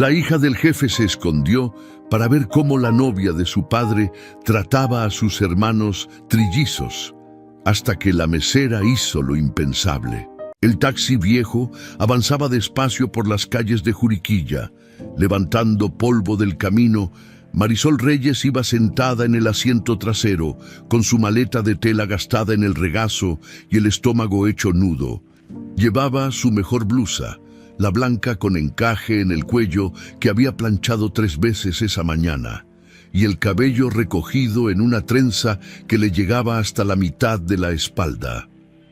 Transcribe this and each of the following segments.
La hija del jefe se escondió para ver cómo la novia de su padre trataba a sus hermanos trillizos, hasta que la mesera hizo lo impensable. El taxi viejo avanzaba despacio por las calles de Juriquilla. Levantando polvo del camino, Marisol Reyes iba sentada en el asiento trasero, con su maleta de tela gastada en el regazo y el estómago hecho nudo. Llevaba su mejor blusa, la blanca con encaje en el cuello que había planchado 3 veces esa mañana, y el cabello recogido en una trenza que le llegaba hasta la mitad de la espalda.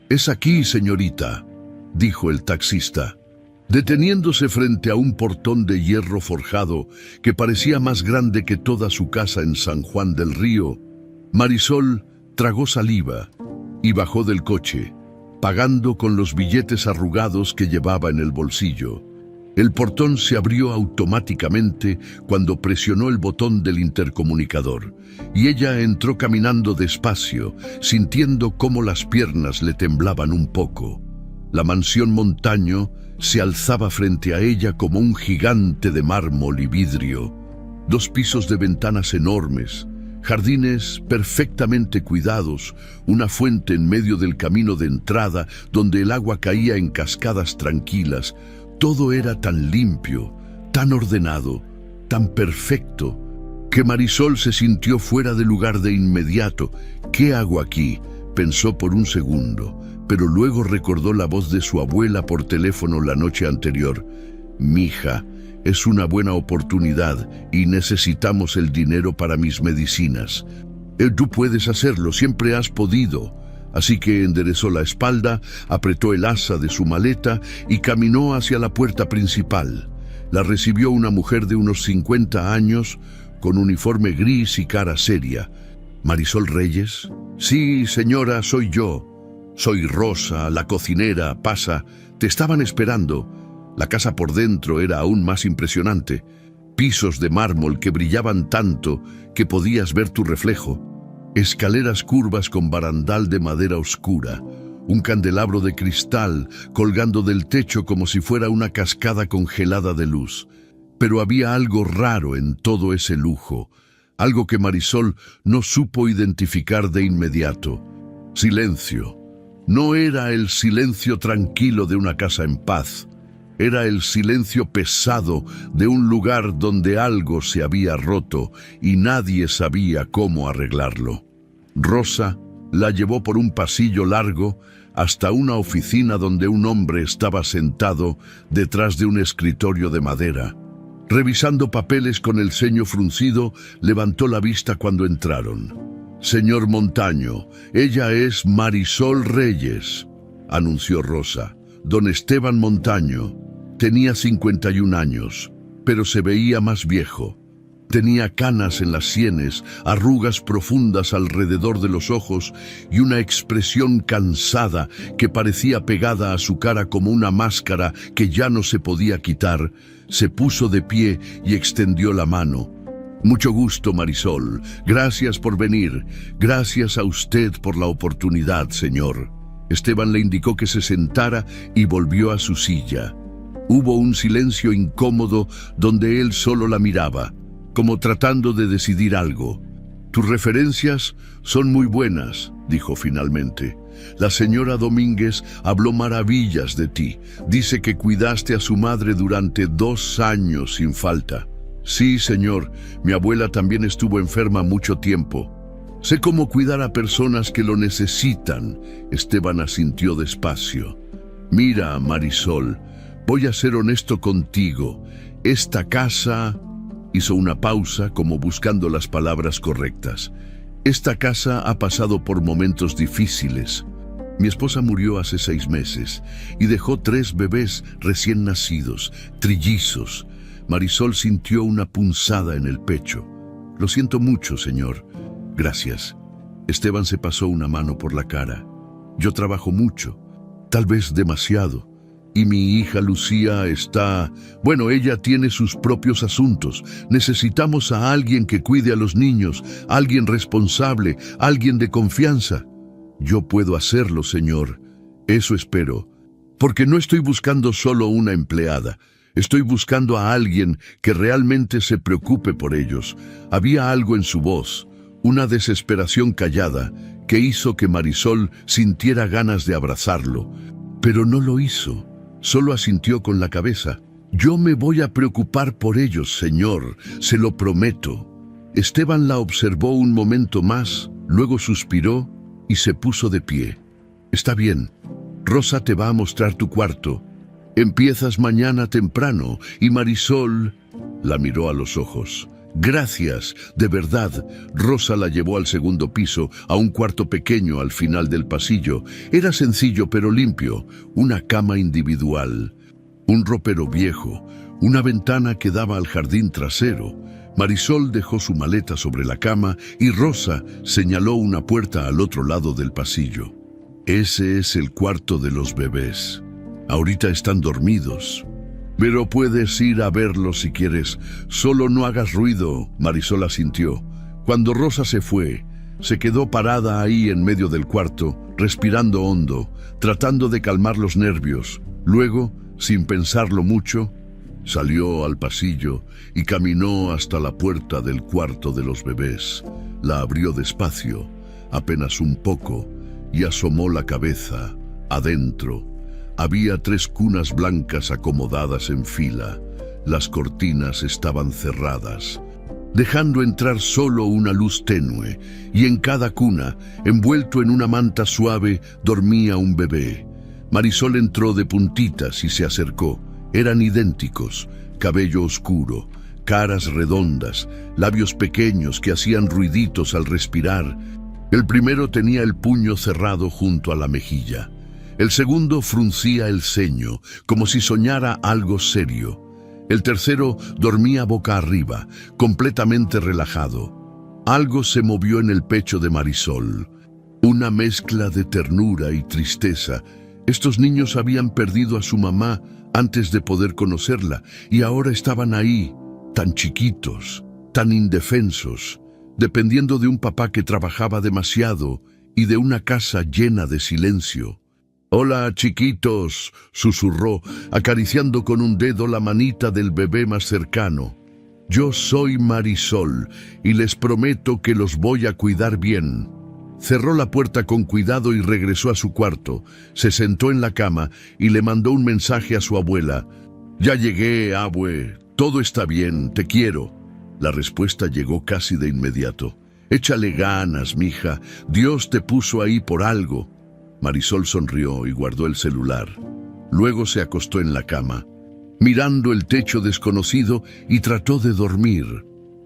«Es aquí, señorita», dijo el taxista, deteniéndose frente a un portón de hierro forjado que parecía más grande que toda su casa en San Juan del Río. Marisol tragó saliva y bajó del coche, pagando con los billetes arrugados que llevaba en el bolsillo. El portón se abrió automáticamente cuando presionó el botón del intercomunicador, y ella entró caminando despacio, sintiendo cómo las piernas le temblaban un poco. La mansión Montaño se alzaba frente a ella como un gigante de mármol y vidrio. 2 pisos de ventanas enormes, jardines perfectamente cuidados, una fuente en medio del camino de entrada donde el agua caía en cascadas tranquilas. Todo era tan limpio, tan ordenado, tan perfecto, que Marisol se sintió fuera de lugar de inmediato. «¿Qué hago aquí?», pensó por un segundo, pero luego recordó la voz de su abuela por teléfono la noche anterior. «Mija, es una buena oportunidad y necesitamos el dinero para mis medicinas. Tú puedes hacerlo, siempre has podido». Así que enderezó la espalda, apretó el asa de su maleta y caminó hacia la puerta principal. La recibió una mujer de unos 50 años, con uniforme gris y cara seria. «¿Marisol Reyes?» «Sí, señora, soy yo. Soy Rosa, la cocinera, pasa. Te estaban esperando». La casa por dentro era aún más impresionante. Pisos de mármol que brillaban tanto que podías ver tu reflejo. Escaleras curvas con barandal de madera oscura. Un candelabro de cristal colgando del techo como si fuera una cascada congelada de luz. Pero había algo raro en todo ese lujo. Algo que Marisol no supo identificar de inmediato. Silencio. No era el silencio tranquilo de una casa en paz. Era el silencio pesado de un lugar donde algo se había roto y nadie sabía cómo arreglarlo. Rosa la llevó por un pasillo largo hasta una oficina donde un hombre estaba sentado detrás de un escritorio de madera. Revisando papeles con el ceño fruncido, levantó la vista cuando entraron. «Señor Montaño, ella es Marisol Reyes», anunció Rosa. «Don Esteban Montaño». Tenía 51 años, pero se veía más viejo. Tenía canas en las sienes, arrugas profundas alrededor de los ojos y una expresión cansada que parecía pegada a su cara como una máscara que ya no se podía quitar. Se puso de pie y extendió la mano. «Mucho gusto, Marisol. Gracias por venir. Gracias a usted por la oportunidad, señor». Esteban le indicó que se sentara y volvió a su silla. Hubo un silencio incómodo donde él solo la miraba, como tratando de decidir algo. «Tus referencias son muy buenas», dijo finalmente. «La señora Domínguez habló maravillas de ti. Dice que cuidaste a su madre durante 2 años sin falta». «Sí, señor. Mi abuela también estuvo enferma mucho tiempo. Sé cómo cuidar a personas que lo necesitan». Esteban asintió despacio. «Mira, Marisol, voy a ser honesto contigo. Esta casa...» Hizo una pausa como buscando las palabras correctas. «Esta casa ha pasado por momentos difíciles. Mi esposa murió hace 6 meses y dejó 3 bebés recién nacidos, trillizos». Marisol sintió una punzada en el pecho. «Lo siento mucho, señor». «Gracias». Esteban se pasó una mano por la cara. «Yo trabajo mucho, tal vez demasiado. Y mi hija Lucía está... Bueno, ella tiene sus propios asuntos. Necesitamos a alguien que cuide a los niños, alguien responsable, alguien de confianza». «Yo puedo hacerlo, señor. Eso espero. Porque no estoy buscando solo una empleada. Estoy buscando a alguien que realmente se preocupe por ellos. Había algo en su voz, una desesperación callada, que hizo que Marisol sintiera ganas de abrazarlo. Pero no lo hizo, solo asintió con la cabeza. Yo me voy a preocupar por ellos, señor, se lo prometo. Esteban la observó un momento más, luego suspiró y se puso de pie. Está bien, Rosa te va a mostrar tu cuarto. Empiezas mañana temprano y Marisol la miró a los ojos. Gracias, de verdad. Rosa la llevó al segundo piso, a un cuarto pequeño al final del pasillo. Era sencillo pero limpio, una cama individual, un ropero viejo, una ventana que daba al jardín trasero. Marisol dejó su maleta sobre la cama y Rosa señaló una puerta al otro lado del pasillo. Ese es el cuarto de los bebés. Ahorita están dormidos, pero puedes ir a verlos si quieres. Solo no hagas ruido, Marisol asintió. Cuando Rosa se fue, se quedó parada ahí en medio del cuarto, respirando hondo, tratando de calmar los nervios. Luego, sin pensarlo mucho, salió al pasillo y caminó hasta la puerta del cuarto de los bebés. La abrió despacio, apenas un poco, y asomó la cabeza. Adentro había 3 cunas blancas acomodadas en fila. Las cortinas estaban cerradas, dejando entrar solo una luz tenue, y en cada cuna, envuelto en una manta suave, dormía un bebé. Marisol entró de puntitas y se acercó. Eran idénticos, cabello oscuro, caras redondas, labios pequeños que hacían ruiditos al respirar. El primero tenía el puño cerrado junto a la mejilla. El segundo fruncía el ceño, como si soñara algo serio. El tercero dormía boca arriba, completamente relajado. Algo se movió en el pecho de Marisol, una mezcla de ternura y tristeza. Estos niños habían perdido a su mamá antes de poder conocerla, y ahora estaban ahí, tan chiquitos, tan indefensos, dependiendo de un papá que trabajaba demasiado y de una casa llena de silencio. «Hola, chiquitos», susurró, acariciando con un dedo la manita del bebé más cercano. «Yo soy Marisol y les prometo que los voy a cuidar bien». Cerró la puerta con cuidado y regresó a su cuarto. Se sentó en la cama y le mandó un mensaje a su abuela. «Ya llegué, abue. Todo está bien. Te quiero». La respuesta llegó casi de inmediato. «Échale ganas, mija. Dios te puso ahí por algo». Marisol sonrió y guardó el celular. Luego se acostó en la cama, mirando el techo desconocido, y trató de dormir.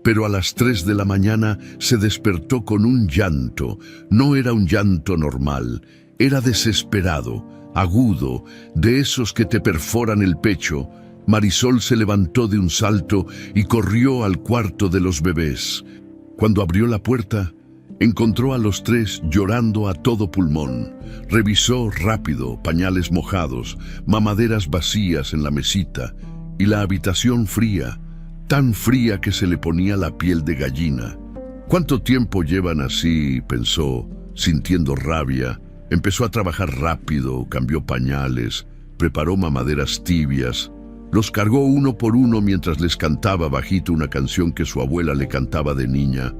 Pero a las 3 de la mañana se despertó con un llanto. No era un llanto normal, era desesperado, agudo, de esos que te perforan el pecho. Marisol se levantó de un salto y corrió al cuarto de los bebés. Cuando abrió la puerta, encontró a los 3 llorando a todo pulmón. Revisó rápido pañales mojados, mamaderas vacías en la mesita y la habitación fría, tan fría que se le ponía la piel de gallina. ¿Cuánto tiempo llevan así?, pensó, sintiendo rabia. Empezó a trabajar rápido, cambió pañales, preparó mamaderas tibias. Los cargó uno por uno mientras les cantaba bajito una canción que su abuela le cantaba de niña.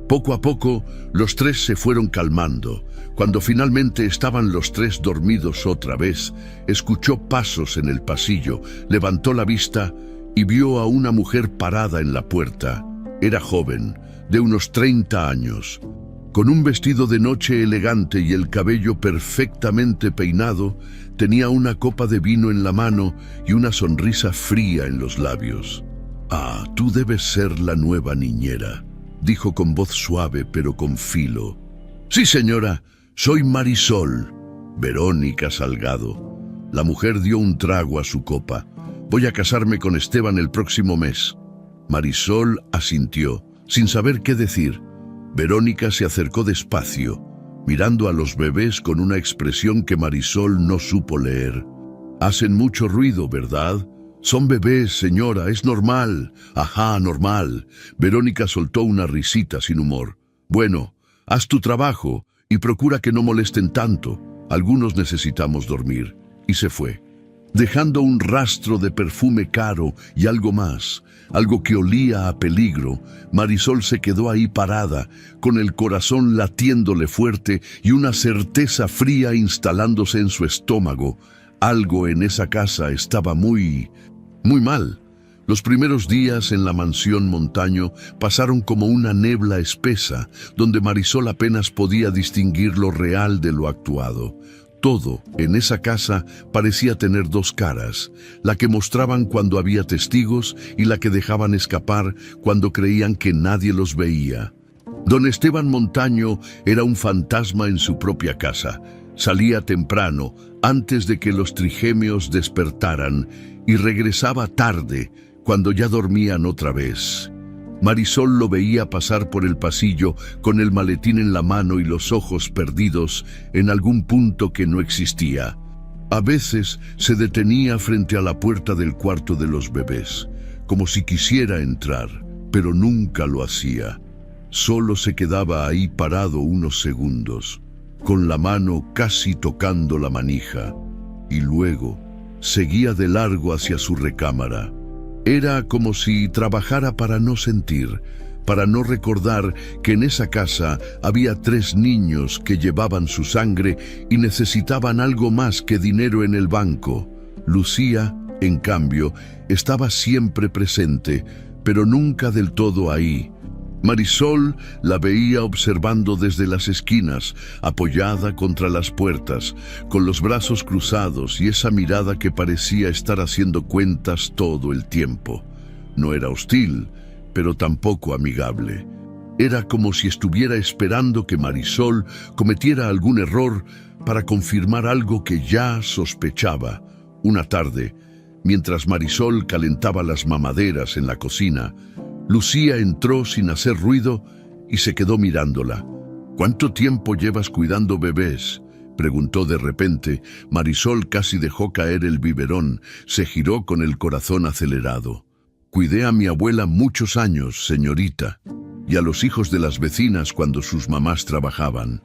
Poco a poco, los 3 se fueron calmando. Cuando finalmente estaban los 3 dormidos otra vez, escuchó pasos en el pasillo, levantó la vista y vio a una mujer parada en la puerta. Era joven, de unos 30 años, con un vestido de noche elegante y el cabello perfectamente peinado. Tenía una copa de vino en la mano y una sonrisa fría en los labios. «Ah, tú debes ser la nueva niñera», dijo con voz suave pero con filo. «Sí, señora, soy Marisol, Verónica Salgado». La mujer dio un trago a su copa. «Voy a casarme con Esteban el próximo mes». Marisol asintió, sin saber qué decir. Verónica se acercó despacio, mirando a los bebés con una expresión que Marisol no supo leer. «Hacen mucho ruido, ¿verdad?» «Son bebés, señora, es normal». «Ajá, normal». Verónica soltó una risita sin humor. «Bueno, haz tu trabajo y procura que no molesten tanto. Algunos necesitamos dormir». Y se fue. dejando un rastro de perfume caro y algo más, algo que olía a peligro. Marisol se quedó ahí parada, con el corazón latiéndole fuerte y una certeza fría instalándose en su estómago. Algo en esa casa estaba muy mal. Los primeros días en la mansión Montaño pasaron como una nebla espesa, donde Marisol apenas podía distinguir lo real de lo actuado. Todo en esa casa parecía tener dos caras, la que mostraban cuando había testigos y la que dejaban escapar cuando creían que nadie los veía. Don Esteban Montaño era un fantasma en su propia casa. Salía temprano, antes de que los trigemios despertaran, y regresaba tarde, cuando ya dormían otra vez. Marisol lo veía pasar por el pasillo con el maletín en la mano y los ojos perdidos en algún punto que no existía. A veces se detenía frente a la puerta del cuarto de los bebés, como si quisiera entrar, pero nunca lo hacía. Solo se quedaba ahí parado unos segundos, con la mano casi tocando la manija, y luego seguía de largo hacia su recámara. Era como si trabajara para no sentir, para no recordar que en esa casa había 3 niños que llevaban su sangre y necesitaban algo más que dinero en el banco. Lucía, en cambio, estaba siempre presente, pero nunca del todo ahí. Marisol la veía observando desde las esquinas, apoyada contra las puertas, con los brazos cruzados y esa mirada que parecía estar haciendo cuentas todo el tiempo. No era hostil, pero tampoco amigable. Era como si estuviera esperando que Marisol cometiera algún error para confirmar algo que ya sospechaba. Una tarde, mientras Marisol calentaba las mamaderas en la cocina, Lucía entró sin hacer ruido y se quedó mirándola. «¿Cuánto tiempo llevas cuidando bebés?», preguntó de repente. Marisol casi dejó caer el biberón, se giró con el corazón acelerado. «Cuidé a mi abuela muchos años, señorita, y a los hijos de las vecinas cuando sus mamás trabajaban».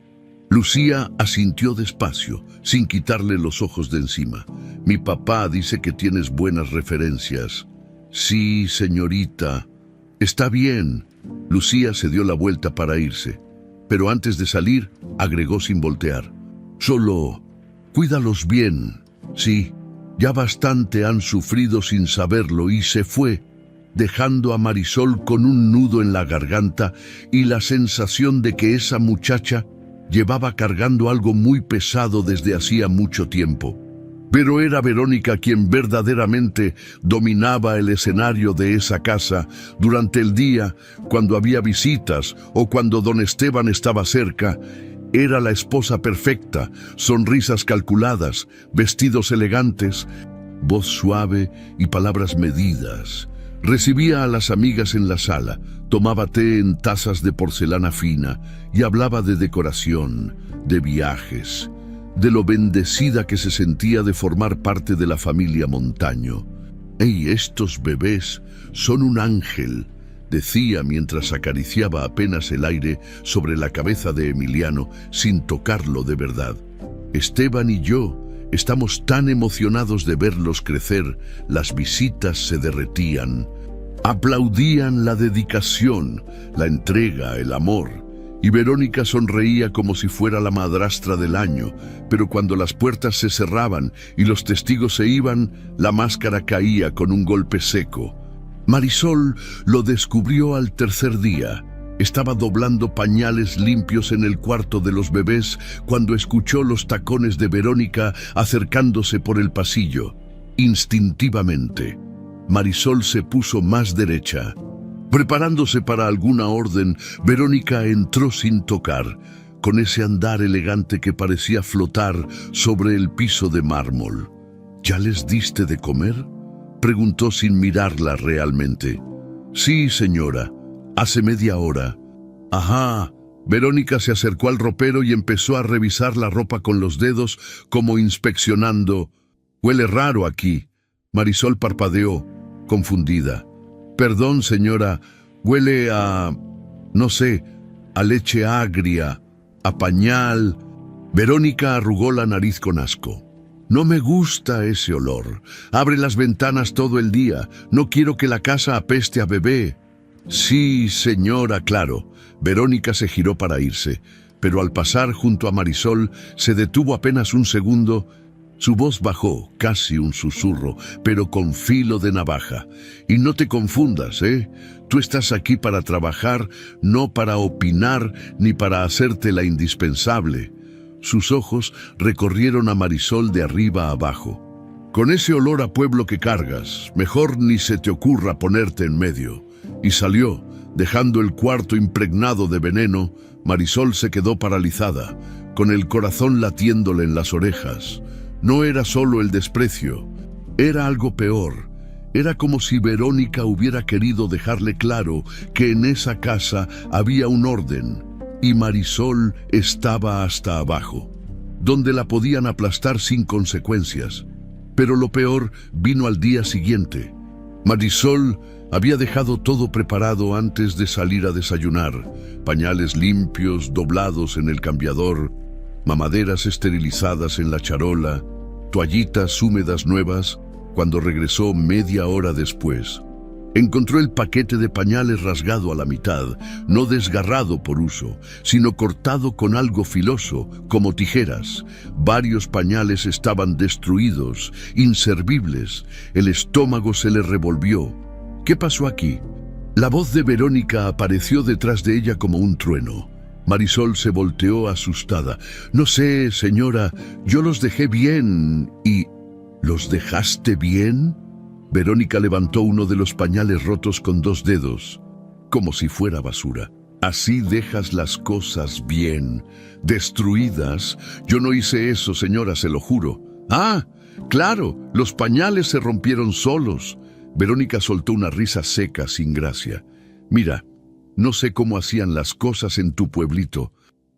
Lucía asintió despacio, sin quitarle los ojos de encima. «Mi papá dice que tienes buenas referencias». «Sí, señorita». «Está bien». Lucía se dio la vuelta para irse, pero antes de salir, agregó sin voltear: «Solo cuídalos bien. Sí, ya bastante han sufrido sin saberlo», y se fue, dejando a Marisol con un nudo en la garganta y la sensación de que esa muchacha llevaba cargando algo muy pesado desde hacía mucho tiempo. Pero era Verónica quien verdaderamente dominaba el escenario de esa casa durante el día, cuando había visitas o cuando don Esteban estaba cerca. Era la esposa perfecta, sonrisas calculadas, vestidos elegantes, voz suave y palabras medidas. Recibía a las amigas en la sala, tomaba té en tazas de porcelana fina y hablaba de decoración, de viajes, de lo bendecida que se sentía de formar parte de la familia Montaño. «Ey, estos bebés son un ángel», decía mientras acariciaba apenas el aire sobre la cabeza de Emiliano sin tocarlo de verdad. «Esteban y yo estamos tan emocionados de verlos crecer». Las visitas se derretían. Aplaudían la dedicación, la entrega, el amor. Y Verónica sonreía como si fuera la madrastra del año, pero cuando las puertas se cerraban y los testigos se iban, la máscara caía con un golpe seco. Marisol lo descubrió al tercer día. Estaba doblando pañales limpios en el cuarto de los bebés cuando escuchó los tacones de Verónica acercándose por el pasillo. Instintivamente, Marisol se puso más derecha. Preparándose para alguna orden, Verónica entró sin tocar, con ese andar elegante que parecía flotar sobre el piso de mármol. «¿Ya les diste de comer?», preguntó sin mirarla realmente. «Sí, señora, hace media hora». «Ajá». Verónica se acercó al ropero y empezó a revisar la ropa con los dedos, como inspeccionando. «Huele raro aquí». Marisol parpadeó, confundida. «Perdón, señora, huele a, no sé, a leche agria, a pañal». Verónica arrugó la nariz con asco. No me gusta ese olor. Abre las ventanas todo el día. No quiero que la casa apeste a bebé. Sí, señora, claro. Verónica se giró para irse, pero al pasar junto a Marisol se detuvo apenas un segundo. Su voz bajó, casi un susurro, pero con filo de navaja. Y no te confundas, ¿eh? Tú estás aquí para trabajar, no para opinar ni para hacerte la indispensable. Sus ojos recorrieron a Marisol de arriba a abajo. Con ese olor a pueblo que cargas, mejor ni se te ocurra ponerte en medio. Y salió, dejando el cuarto impregnado de veneno. Marisol se quedó paralizada, con el corazón latiéndole en las orejas. No era solo el desprecio, era algo peor. Era como si Verónica hubiera querido dejarle claro que en esa casa había un orden, y Marisol estaba hasta abajo, donde la podían aplastar sin consecuencias. Pero lo peor vino al día siguiente. Marisol había dejado todo preparado antes de salir a desayunar: pañales limpios, doblados en el cambiador, mamaderas esterilizadas en la charola, toallitas húmedas nuevas. Cuando regresó media hora después, encontró el paquete de pañales rasgado a la mitad, no desgarrado por uso, sino cortado con algo filoso, como tijeras. Varios pañales estaban destruidos, inservibles. El estómago se le revolvió. ¿Qué pasó aquí? La voz de Verónica apareció detrás de ella como un trueno. Marisol se volteó asustada. No sé, señora, yo los dejé bien y... ¿Los dejaste bien? Verónica levantó uno de los pañales rotos con 2 dedos, como si fuera basura. Así dejas las cosas bien, destruidas. Yo no hice eso, señora, se lo juro. Ah, claro, los pañales se rompieron solos. Verónica soltó una risa seca, sin gracia. Mira, no sé cómo hacían las cosas en tu pueblito,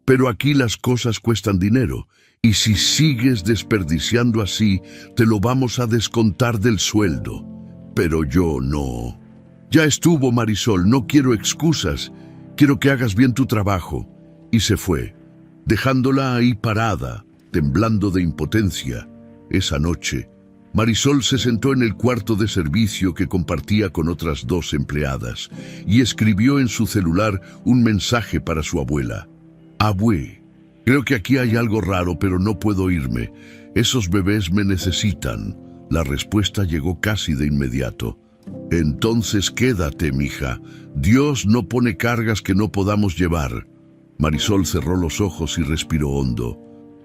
pero aquí las cosas cuestan dinero, y si sigues desperdiciando así, te lo vamos a descontar del sueldo. Pero yo no. Ya estuvo, Marisol, no quiero excusas. Quiero que hagas bien tu trabajo. Y se fue, dejándola ahí parada, temblando de impotencia. Esa noche, Marisol se sentó en el cuarto de servicio que compartía con otras 2 empleadas y escribió en su celular un mensaje para su abuela. Abue, creo que aquí hay algo raro, pero no puedo irme. Esos bebés me necesitan. La respuesta llegó casi de inmediato. Entonces quédate, mija. Dios no pone cargas que no podamos llevar. Marisol cerró los ojos y respiró hondo.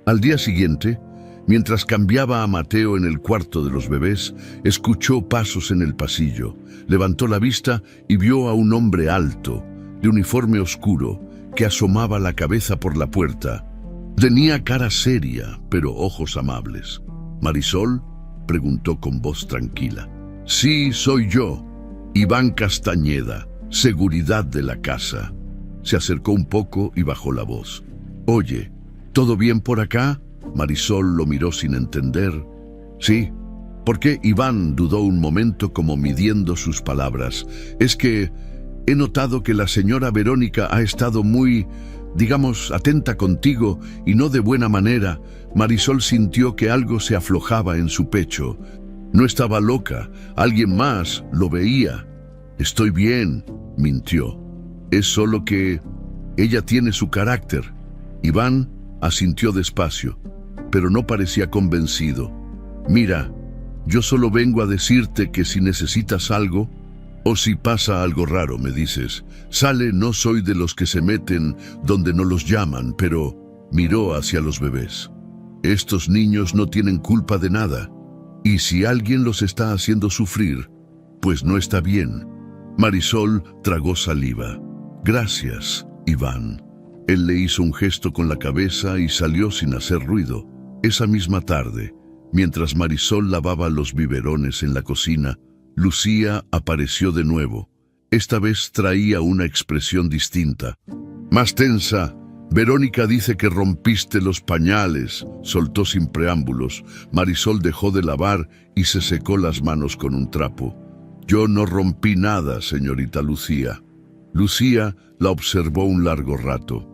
Al día siguiente, mientras cambiaba a Mateo en el cuarto de los bebés, escuchó pasos en el pasillo. Levantó la vista y vio a un hombre alto, de uniforme oscuro, que asomaba la cabeza por la puerta. Tenía cara seria, pero ojos amables. ¿Marisol?, preguntó con voz tranquila. Sí, soy yo, Iván Castañeda, seguridad de la casa. Se acercó un poco y bajó la voz. Oye, ¿todo bien por acá? Marisol lo miró sin entender. Sí. ¿Por qué? Iván dudó un momento, como midiendo sus palabras. Es que he notado que la señora Verónica ha estado muy, digamos, atenta contigo y no de buena manera. Marisol sintió que algo se aflojaba en su pecho. No estaba loca, alguien más lo veía. Estoy bien, mintió. Es solo que ella tiene su carácter. Iván asintió despacio, pero no parecía convencido. Mira, yo solo vengo a decirte que si necesitas algo, o si pasa algo raro, me dices. Sale, no soy de los que se meten donde no los llaman, pero miró hacia los bebés. Estos niños no tienen culpa de nada, y si alguien los está haciendo sufrir, pues no está bien. Marisol tragó saliva. Gracias, Iván. Él le hizo un gesto con la cabeza y salió sin hacer ruido. Esa misma tarde, mientras Marisol lavaba los biberones en la cocina, Lucía apareció de nuevo. Esta vez traía una expresión distinta, más tensa. Verónica dice que rompiste los pañales, soltó sin preámbulos. Marisol dejó de lavar y se secó las manos con un trapo. Yo no rompí nada, señorita Lucía. Lucía la observó un largo rato,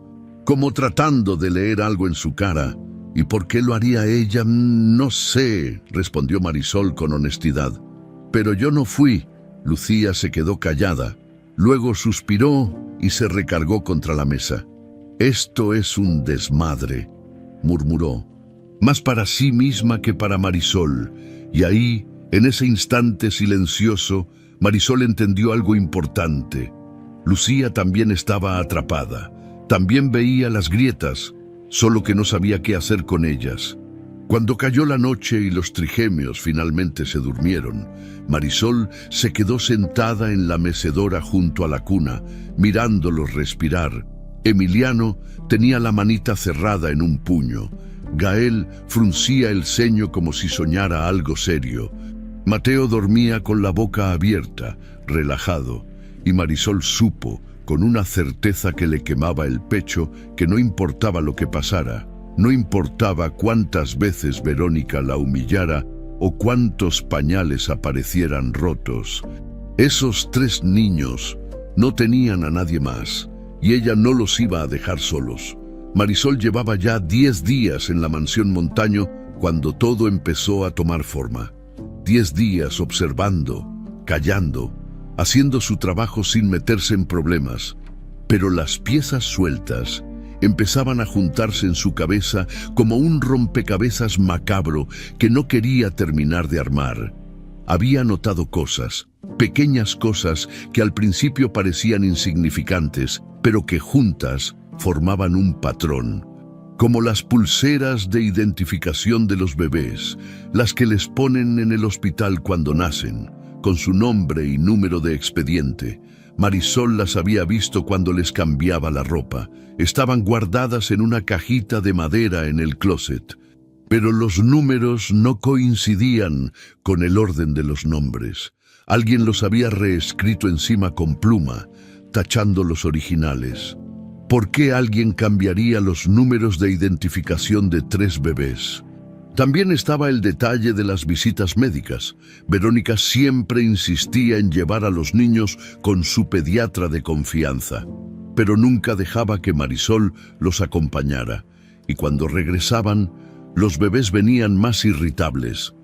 como tratando de leer algo en su cara. ¿Y por qué lo haría ella? No sé, respondió Marisol con honestidad. Pero yo no fui. Lucía se quedó callada. Luego suspiró y se recargó contra la mesa. Esto es un desmadre, murmuró, más para sí misma que para Marisol. Y ahí, en ese instante silencioso, Marisol entendió algo importante. Lucía también estaba atrapada. También veía las grietas, solo que no sabía qué hacer con ellas. Cuando cayó la noche y los trigemios finalmente se durmieron, Marisol se quedó sentada en la mecedora junto a la cuna, mirándolos respirar. Emiliano tenía la manita cerrada en un puño. Gael fruncía el ceño como si soñara algo serio. Mateo dormía con la boca abierta, relajado, y Marisol supo, con una certeza que le quemaba el pecho, que no importaba lo que pasara, no importaba cuántas veces Verónica la humillara o cuántos pañales aparecieran rotos. Esos 3 niños no tenían a nadie más, y ella no los iba a dejar solos. Marisol llevaba ya 10 días en la mansión Montaño cuando todo empezó a tomar forma. 10 días observando, callando, haciendo su trabajo sin meterse en problemas. Pero las piezas sueltas empezaban a juntarse en su cabeza como un rompecabezas macabro que no quería terminar de armar. Había notado cosas, pequeñas cosas que al principio parecían insignificantes, pero que juntas formaban un patrón. Como las pulseras de identificación de los bebés, las que les ponen en el hospital cuando nacen, con su nombre y número de expediente. Marisol las había visto cuando les cambiaba la ropa. Estaban guardadas en una cajita de madera en el closet. Pero los números no coincidían con el orden de los nombres. Alguien los había reescrito encima con pluma, tachando los originales. ¿Por qué alguien cambiaría los números de identificación de 3 bebés? También estaba el detalle de las visitas médicas. Verónica siempre insistía en llevar a los niños con su pediatra de confianza, pero nunca dejaba que Marisol los acompañara. Y cuando regresaban, los bebés venían más irritables,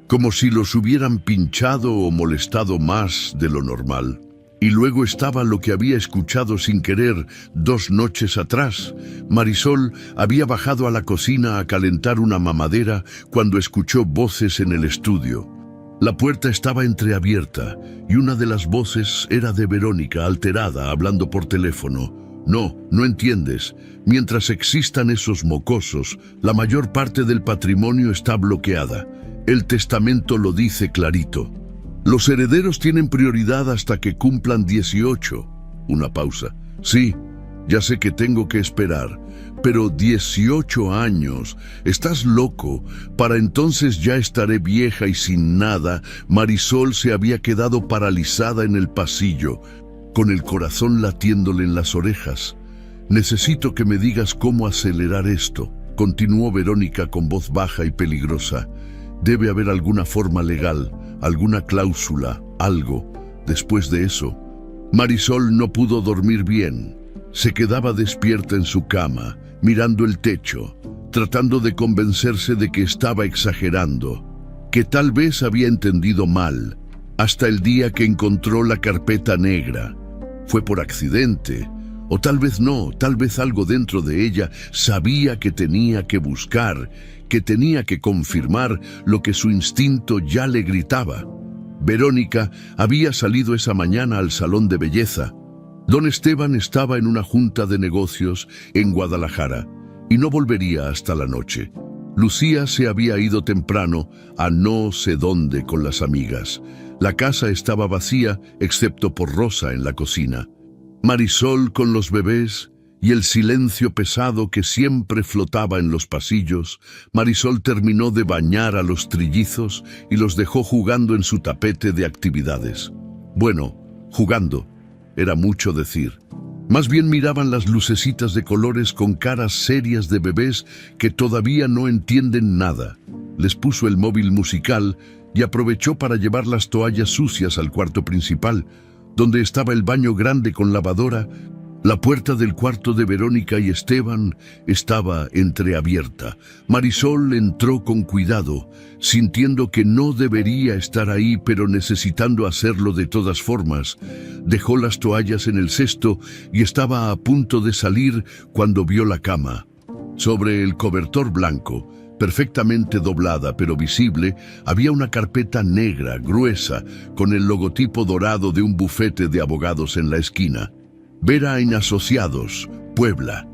como si los hubieran pinchado o molestado más de lo normal. Y luego estaba lo que había escuchado sin querer 2 noches atrás. Marisol había bajado a la cocina a calentar una mamadera cuando escuchó voces en el estudio. La puerta estaba entreabierta y una de las voces era de Verónica, alterada, hablando por teléfono. No entiendes. Mientras existan esos mocosos, la mayor parte del patrimonio está bloqueada. El testamento lo dice clarito. Los herederos tienen prioridad hasta que cumplan 18. Una pausa. Sí, ya sé que tengo que esperar, pero 18 años. ¿Estás loco? Para entonces ya estaré vieja y sin nada. Marisol se había quedado paralizada en el pasillo, con el corazón latiéndole en las orejas. Necesito que me digas cómo acelerar esto, continuó Verónica con voz baja y peligrosa. Debe haber alguna forma legal, alguna cláusula, algo. Después de eso, Marisol no pudo dormir bien. Se quedaba despierta en su cama, mirando el techo, tratando de convencerse de que estaba exagerando, que tal vez había entendido mal, hasta el día que encontró la carpeta negra. Fue por accidente, o tal vez no, tal vez algo dentro de ella sabía que tenía que buscar, que tenía que confirmar lo que su instinto ya le gritaba. Verónica había salido esa mañana al salón de belleza. Don Esteban estaba en una junta de negocios en Guadalajara y no volvería hasta la noche. Lucía se había ido temprano a no sé dónde con las amigas. La casa estaba vacía excepto por Rosa en la cocina. Marisol con los bebés y el silencio pesado que siempre flotaba en los pasillos. Marisol terminó de bañar a los trillizos y los dejó jugando en su tapete de actividades. Bueno, jugando, era mucho decir. Más bien miraban las lucecitas de colores con caras serias de bebés que todavía no entienden nada. Les puso el móvil musical y aprovechó para llevar las toallas sucias al cuarto principal, donde estaba el baño grande con lavadora, La puerta del cuarto de Verónica y Esteban estaba entreabierta. Marisol entró con cuidado, sintiendo que no debería estar ahí, pero necesitando hacerlo de todas formas. Dejó las toallas en el cesto y estaba a punto de salir cuando vio la cama. Sobre el cobertor blanco, perfectamente doblada pero visible, había una carpeta negra, gruesa, con el logotipo dorado de un bufete de abogados en la esquina. Vera y Asociados, Puebla.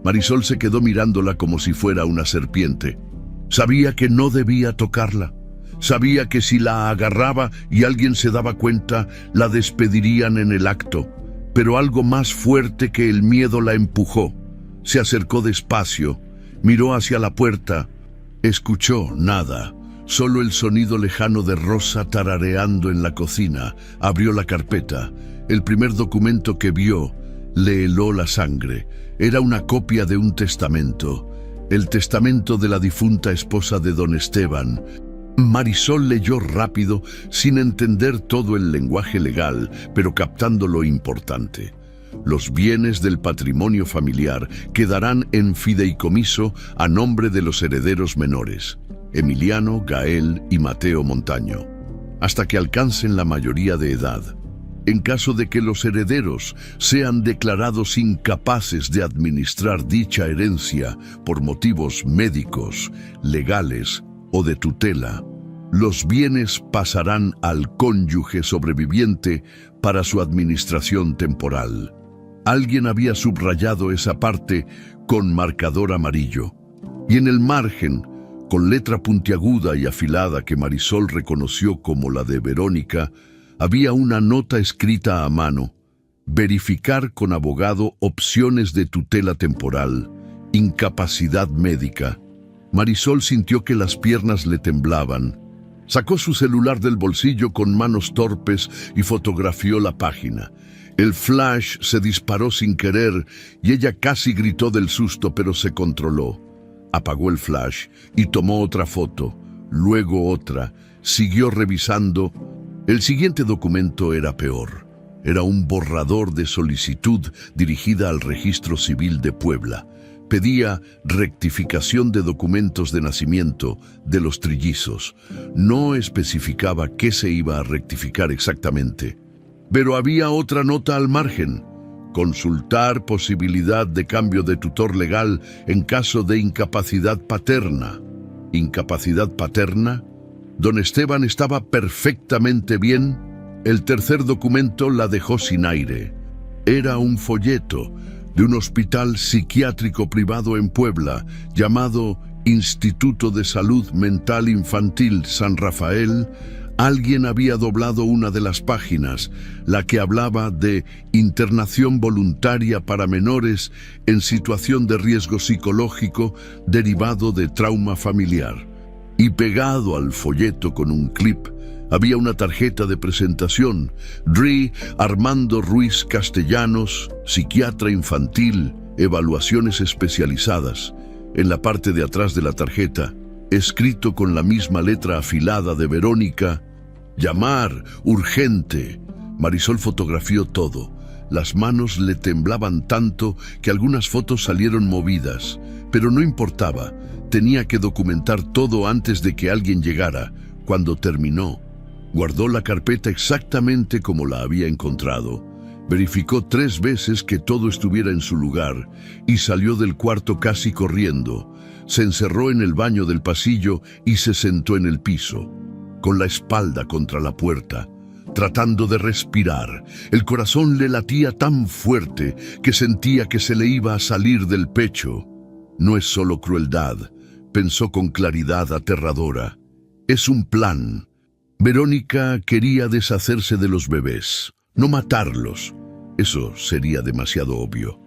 Marisol se quedó mirándola como si fuera una serpiente. Sabía que no debía tocarla. Sabía que si la agarraba y alguien se daba cuenta, la despedirían en el acto. Pero algo más fuerte que el miedo la empujó. Se acercó despacio, miró hacia la puerta. Escuchó nada, solo el sonido lejano de Rosa tarareando en la cocina. Abrió la carpeta. El primer documento que vio le heló la sangre. Era una copia de un testamento. El testamento de la difunta esposa de don Esteban. Marisol leyó rápido, sin entender todo el lenguaje legal, pero captando lo importante. Los bienes del patrimonio familiar quedarán en fideicomiso a nombre de los herederos menores, Emiliano, Gael y Mateo Montaño, hasta que alcancen la mayoría de edad. En caso de que los herederos sean declarados incapaces de administrar dicha herencia por motivos médicos, legales o de tutela, los bienes pasarán al cónyuge sobreviviente para su administración temporal. Alguien había subrayado esa parte con marcador amarillo, y en el margen, con letra puntiaguda y afilada que Marisol reconoció como la de Verónica, había una nota escrita a mano: verificar con abogado opciones de tutela temporal, incapacidad médica. Marisol sintió que las piernas le temblaban. Sacó su celular del bolsillo con manos torpes y fotografió la página. El flash se disparó sin querer y ella casi gritó del susto, pero se controló. Apagó el flash y tomó otra foto, luego otra. Siguió revisando. El siguiente documento era peor. Era un borrador de solicitud dirigida al Registro Civil de Puebla. Pedía rectificación de documentos de nacimiento de los trillizos. No especificaba qué se iba a rectificar exactamente. Pero había otra nota al margen: consultar posibilidad de cambio de tutor legal en caso de incapacidad paterna. ¿Incapacidad paterna? Don Esteban estaba perfectamente bien. El tercer documento la dejó sin aire. Era un folleto de un hospital psiquiátrico privado en Puebla llamado Instituto de Salud Mental Infantil San Rafael. Alguien había doblado una de las páginas, la que hablaba de internación voluntaria para menores en situación de riesgo psicológico derivado de trauma familiar. Y pegado al folleto con un clip había una tarjeta de presentación: Dr. Armando Ruiz Castellanos, psiquiatra infantil, evaluaciones especializadas. En la parte de atrás de la tarjeta, escrito con la misma letra afilada de Verónica: llamar, urgente. Marisol fotografió todo. Las manos le temblaban tanto que algunas fotos salieron movidas, pero no importaba. Tenía que documentar todo antes de que alguien llegara. Cuando terminó, guardó la carpeta exactamente como la había encontrado. Verificó 3 veces que todo estuviera en su lugar y salió del cuarto casi corriendo. Se encerró en el baño del pasillo y se sentó en el piso, con la espalda contra la puerta, tratando de respirar. El corazón le latía tan fuerte que sentía que se le iba a salir del pecho. No es solo crueldad, pensó con claridad aterradora. Es un plan. Verónica quería deshacerse de los bebés, no matarlos. Eso sería demasiado obvio.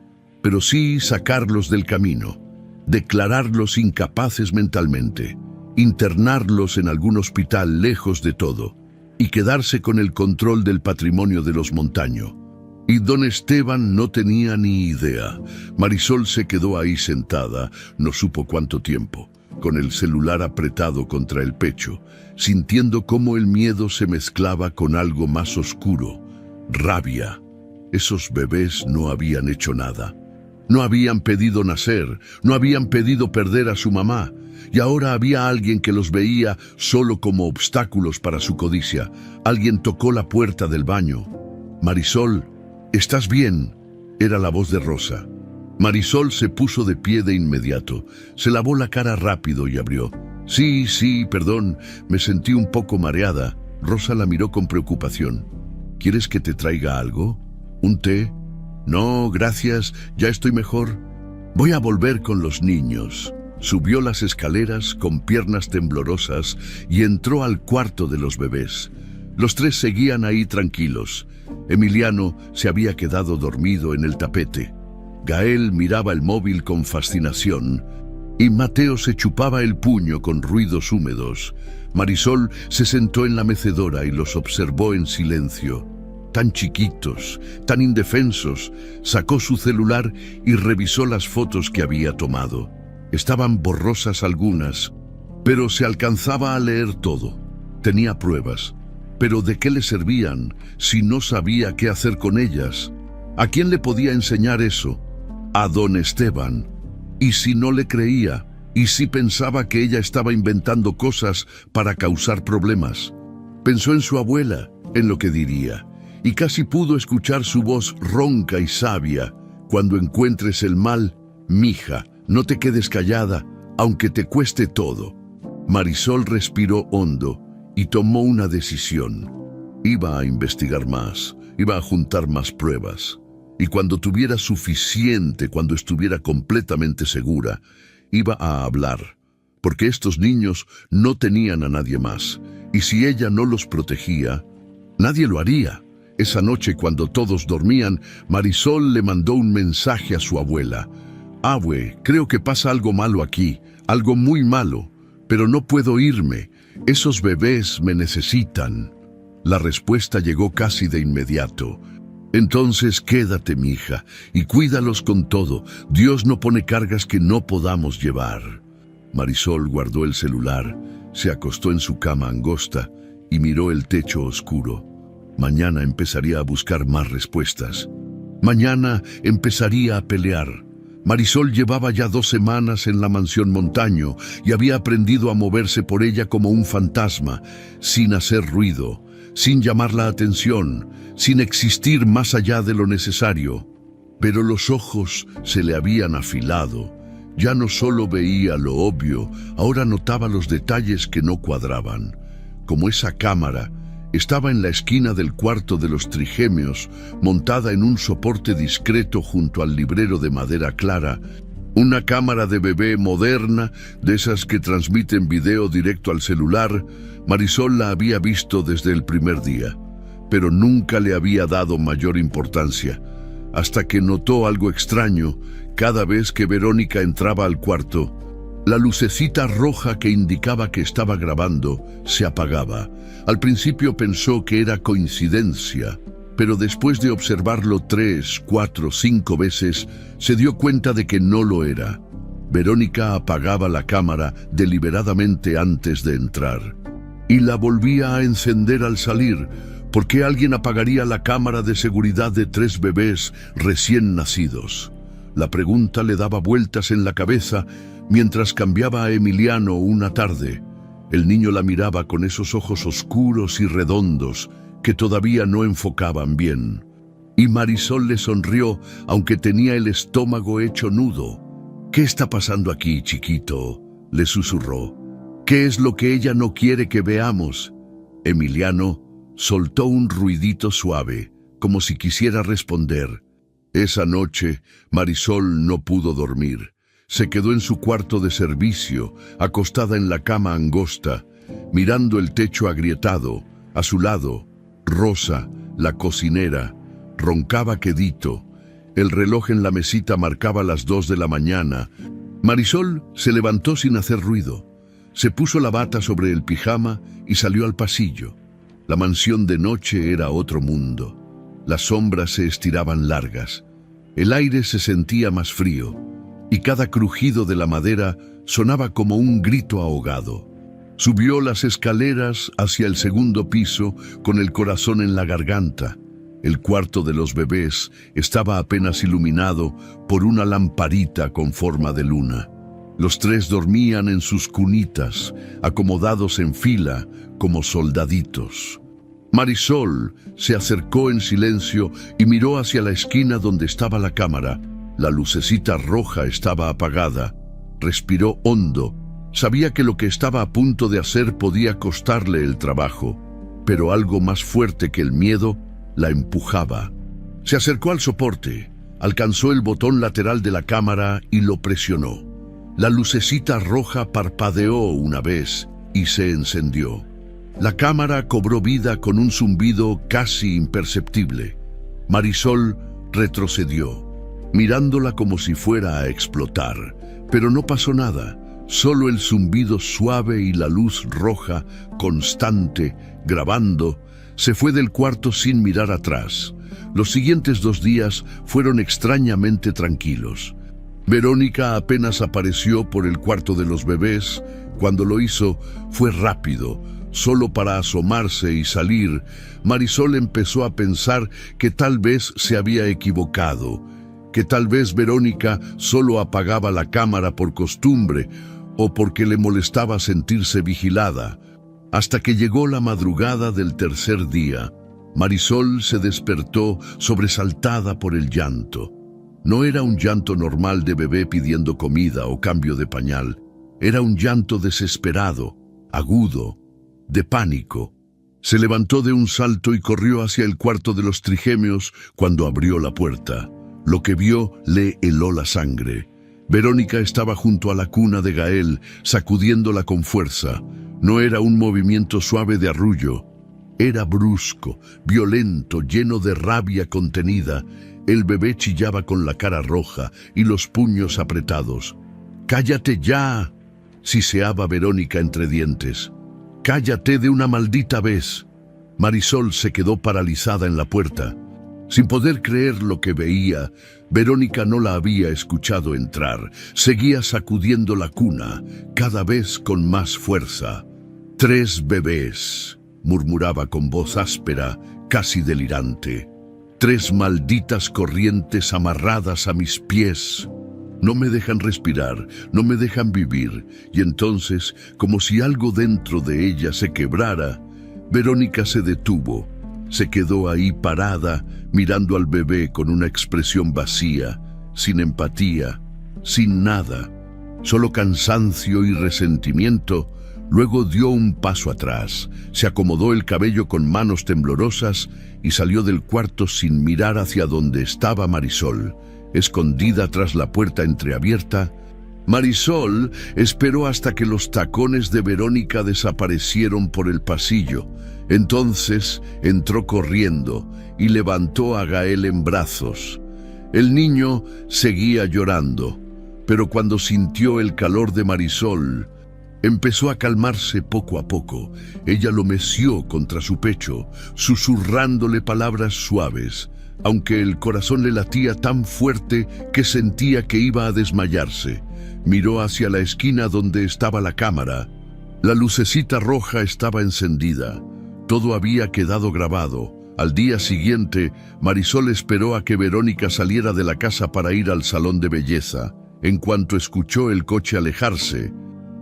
Pero sí sacarlos del camino, declararlos incapaces mentalmente, internarlos en algún hospital lejos de todo y quedarse con el control del patrimonio de los Montaño. Y don Esteban no tenía ni idea. Marisol se quedó ahí sentada, no supo cuánto tiempo, con el celular apretado contra el pecho, sintiendo cómo el miedo se mezclaba con algo más oscuro: rabia. Esos bebés no habían hecho nada. No habían pedido nacer, no habían pedido perder a su mamá, y ahora había alguien que los veía solo como obstáculos para su codicia. Alguien tocó la puerta del baño. «Marisol, ¿estás bien?», era la voz de Rosa. Marisol se puso de pie de inmediato, se lavó la cara rápido y abrió. Sí, perdón, me sentí un poco mareada». Rosa la miró con preocupación. «¿Quieres que te traiga algo? ¿Un té?» «No, gracias, ya estoy mejor. Voy a volver con los niños». Subió las escaleras con piernas temblorosas y entró al cuarto de los bebés. Los tres seguían ahí tranquilos. Emiliano se había quedado dormido en el tapete. Gael miraba el móvil con fascinación y Mateo se chupaba el puño con ruidos húmedos. Marisol se sentó en la mecedora y los observó en silencio. Tan chiquitos, tan indefensos, sacó su celular y revisó las fotos que había tomado. Estaban borrosas algunas, pero se alcanzaba a leer todo. Tenía pruebas, pero ¿de qué le servían si no sabía qué hacer con ellas? ¿A quién le podía enseñar eso? A don Esteban. ¿Y si no le creía? ¿Y si pensaba que ella estaba inventando cosas para causar problemas? Pensó en su abuela, en lo que diría, y casi pudo escuchar su voz ronca y sabia. «Cuando encuentres el mal, mija, no te quedes callada, aunque te cueste todo». Marisol respiró hondo y tomó una decisión. Iba a investigar más, iba a juntar más pruebas. Y cuando tuviera suficiente, cuando estuviera completamente segura, iba a hablar. Porque estos niños no tenían a nadie más. Y si ella no los protegía, nadie lo haría. Esa noche, cuando todos dormían, Marisol le mandó un mensaje a su abuela. «Abue, creo que pasa algo malo aquí, algo muy malo, pero no puedo irme. Esos bebés me necesitan». La respuesta llegó casi de inmediato. «Entonces quédate, mija, y cuídalos con todo. Dios no pone cargas que no podamos llevar». Marisol guardó el celular, se acostó en su cama angosta y miró el techo oscuro. Mañana empezaría a buscar más respuestas. Mañana empezaría a pelear. Marisol llevaba ya 2 semanas en la mansión Montaño y había aprendido a moverse por ella como un fantasma, sin hacer ruido, sin llamar la atención, sin existir más allá de lo necesario. Pero los ojos se le habían afilado. Ya no solo veía lo obvio, ahora notaba los detalles que no cuadraban. Como esa cámara estaba en la esquina del cuarto de los trigemios, montada en un soporte discreto junto al librero de madera clara, una cámara de bebé moderna, de esas que transmiten video directo al celular. Marisol la había visto desde el primer día, pero nunca le había dado mayor importancia, hasta que notó algo extraño cada vez que Verónica entraba al cuarto. La lucecita roja que indicaba que estaba grabando se apagaba. Al principio pensó que era coincidencia, pero después de observarlo 3, 4, 5 veces, se dio cuenta de que no lo era. Verónica apagaba la cámara deliberadamente antes de entrar y la volvía a encender al salir. ¿Por qué alguien apagaría la cámara de seguridad de 3 bebés recién nacidos? La pregunta le daba vueltas en la cabeza mientras cambiaba a Emiliano una tarde. El niño la miraba con esos ojos oscuros y redondos que todavía no enfocaban bien. Y Marisol le sonrió, aunque tenía el estómago hecho nudo. «¿Qué está pasando aquí, chiquito?», le susurró. «¿Qué es lo que ella no quiere que veamos?». Emiliano soltó un ruidito suave, como si quisiera responder. Esa noche, Marisol no pudo dormir. Se quedó en su cuarto de servicio, acostada en la cama angosta, mirando el techo agrietado. A su lado, Rosa, la cocinera, roncaba quedito. El reloj en la mesita marcaba las 2 de la mañana. Marisol se levantó sin hacer ruido. Se puso la bata sobre el pijama y salió al pasillo. La mansión de noche era otro mundo. Las sombras se estiraban largas. El aire se sentía más frío y cada crujido de la madera sonaba como un grito ahogado. Subió las escaleras hacia el segundo piso con el corazón en la garganta. El cuarto de los bebés estaba apenas iluminado por una lamparita con forma de luna. Los tres dormían en sus cunitas, acomodados en fila como soldaditos. Marisol se acercó en silencio y miró hacia la esquina donde estaba la cámara. La lucecita roja estaba apagada. Respiró hondo. Sabía que lo que estaba a punto de hacer podía costarle el trabajo, pero algo más fuerte que el miedo la empujaba. Se acercó al soporte, alcanzó el botón lateral de la cámara y lo presionó. La lucecita roja parpadeó una vez y se encendió. La cámara cobró vida con un zumbido casi imperceptible. Marisol retrocedió, mirándola como si fuera a explotar, pero no pasó nada. Solo el zumbido suave y la luz roja, constante, grabando, se fue del cuarto sin mirar atrás. Los siguientes 2 días fueron extrañamente tranquilos. Verónica apenas apareció por el cuarto de los bebés. Cuando lo hizo, fue rápido, solo para asomarse y salir. Marisol empezó a pensar que tal vez se había equivocado, que tal vez Verónica solo apagaba la cámara por costumbre o porque le molestaba sentirse vigilada. Hasta que llegó la madrugada del tercer día, Marisol se despertó sobresaltada por el llanto. No era un llanto normal de bebé pidiendo comida o cambio de pañal. Era un llanto desesperado, agudo, de pánico. Se levantó de un salto y corrió hacia el cuarto de los trigemios cuando abrió la puerta. Lo que vio le heló la sangre. Verónica estaba junto a la cuna de Gael, sacudiéndola con fuerza. No era un movimiento suave de arrullo. Era brusco, violento, lleno de rabia contenida. El bebé chillaba con la cara roja y los puños apretados. «¡Cállate ya!», siseaba Verónica entre dientes. «¡Cállate de una maldita vez!». Marisol se quedó paralizada en la puerta. Sin poder creer lo que veía, Verónica no la había escuchado entrar. Seguía sacudiendo la cuna, cada vez con más fuerza. «3 bebés», murmuraba con voz áspera, casi delirante. «3 malditas corrientes amarradas a mis pies. No me dejan respirar, no me dejan vivir». Y entonces, como si algo dentro de ella se quebrara, Verónica se detuvo. Se quedó ahí parada, mirando al bebé con una expresión vacía, sin empatía, sin nada, solo cansancio y resentimiento. Luego dio un paso atrás, se acomodó el cabello con manos temblorosas y salió del cuarto sin mirar hacia donde estaba Marisol, escondida tras la puerta entreabierta. Marisol esperó hasta que los tacones de Verónica desaparecieron por el pasillo. Entonces entró corriendo y levantó a Gael en brazos. El niño seguía llorando, pero cuando sintió el calor de Marisol, empezó a calmarse poco a poco. Ella lo meció contra su pecho, susurrándole palabras suaves, aunque el corazón le latía tan fuerte que sentía que iba a desmayarse. Miró hacia la esquina donde estaba la cámara. La lucecita roja estaba encendida. Todo había quedado grabado. Al día siguiente, Marisol esperó a que Verónica saliera de la casa para ir al salón de belleza. En cuanto escuchó el coche alejarse,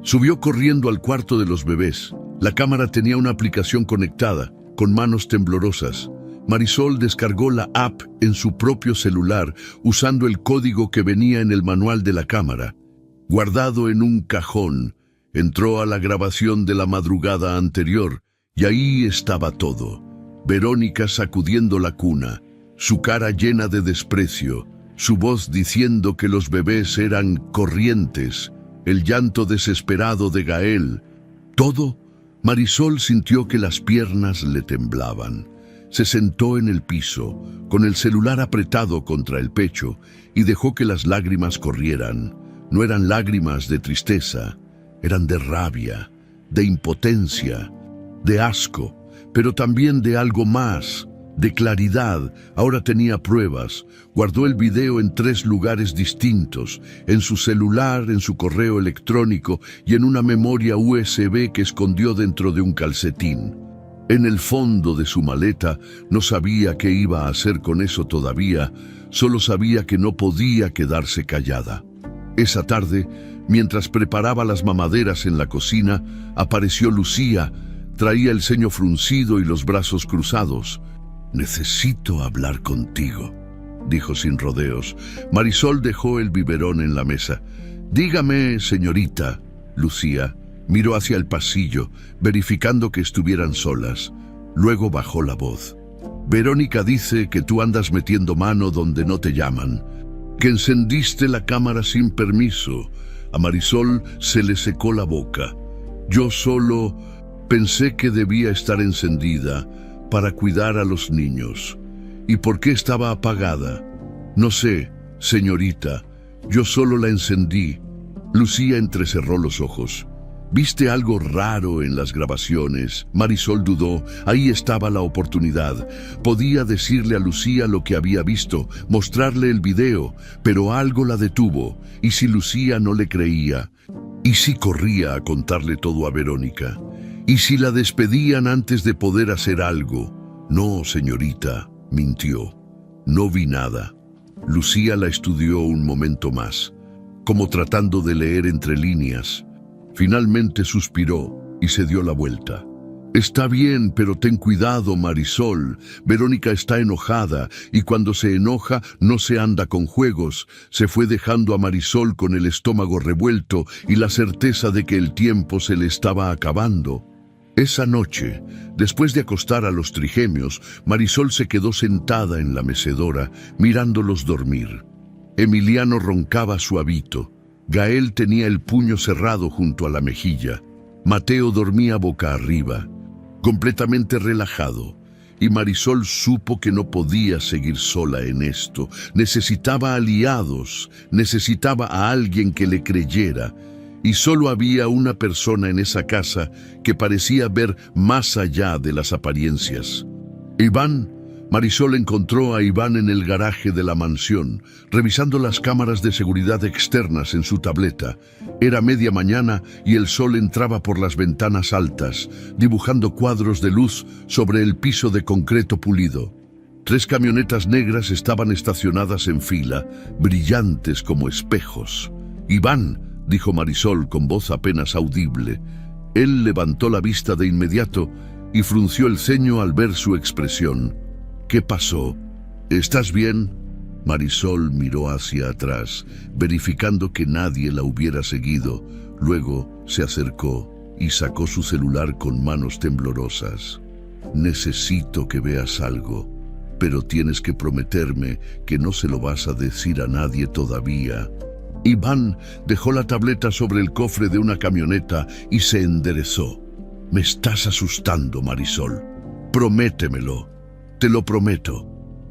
subió corriendo al cuarto de los bebés. La cámara tenía una aplicación conectada, con manos temblorosas. Marisol descargó la app en su propio celular, usando el código que venía en el manual de la cámara. Guardado en un cajón, entró a la grabación de la madrugada anterior, y ahí estaba todo. Verónica sacudiendo la cuna, su cara llena de desprecio, su voz diciendo que los bebés eran corrientes, el llanto desesperado de Gael. Todo, Marisol sintió que las piernas le temblaban. Se sentó en el piso, con el celular apretado contra el pecho, y dejó que las lágrimas corrieran. No eran lágrimas de tristeza, eran de rabia, de impotencia, de asco, pero también de algo más, de claridad. Ahora tenía pruebas. Guardó el video en 3 lugares distintos, en su celular, en su correo electrónico y en una memoria USB que escondió dentro de un calcetín. En el fondo de su maleta no sabía qué iba a hacer con eso todavía, solo sabía que no podía quedarse callada. Esa tarde, mientras preparaba las mamaderas en la cocina, apareció Lucía. Traía el ceño fruncido y los brazos cruzados. «Necesito hablar contigo», dijo sin rodeos. Marisol dejó el biberón en la mesa. «Dígame, señorita». Lucía miró hacia el pasillo, verificando que estuvieran solas. Luego bajó la voz. «Verónica dice que tú andas metiendo mano donde no te llaman, que encendiste la cámara sin permiso». A Marisol se le secó la boca. «Yo solo pensé que debía estar encendida para cuidar a los niños. ¿Y por qué estaba apagada? No sé, señorita, yo solo la encendí». Lucía entrecerró los ojos. «¿Viste algo raro en las grabaciones?». Marisol dudó. Ahí estaba la oportunidad. Podía decirle a Lucía lo que había visto, mostrarle el video, pero algo la detuvo. ¿Y si Lucía no le creía? ¿Y si corría a contarle todo a Verónica? ¿Y si la despedían antes de poder hacer algo? «No, señorita», mintió. «No vi nada». Lucía la estudió un momento más, como tratando de leer entre líneas. Finalmente suspiró y se dio la vuelta. «Está bien, pero ten cuidado, Marisol. Verónica está enojada y cuando se enoja no se anda con juegos». Se fue dejando a Marisol con el estómago revuelto y la certeza de que el tiempo se le estaba acabando. Esa noche, después de acostar a los trigemios, Marisol se quedó sentada en la mecedora, mirándolos dormir. Emiliano roncaba suavito. Gael tenía el puño cerrado junto a la mejilla. Mateo dormía boca arriba, completamente relajado. Y Marisol supo que no podía seguir sola en esto. Necesitaba aliados, necesitaba a alguien que le creyera. Y solo había una persona en esa casa que parecía ver más allá de las apariencias. Iván. Marisol encontró a Iván en el garaje de la mansión, revisando las cámaras de seguridad externas en su tableta. Era media mañana y el sol entraba por las ventanas altas, dibujando cuadros de luz sobre el piso de concreto pulido. 3 camionetas negras estaban estacionadas en fila, brillantes como espejos. «Iván», dijo Marisol con voz apenas audible. Él levantó la vista de inmediato y frunció el ceño al ver su expresión. «¿Qué pasó? ¿Estás bien?». Marisol miró hacia atrás, verificando que nadie la hubiera seguido. Luego se acercó y sacó su celular con manos temblorosas. «Necesito que veas algo, pero tienes que prometerme que no se lo vas a decir a nadie todavía». Iván dejó la tableta sobre el cofre de una camioneta y se enderezó. «Me estás asustando, Marisol. Prométemelo». «Te lo prometo».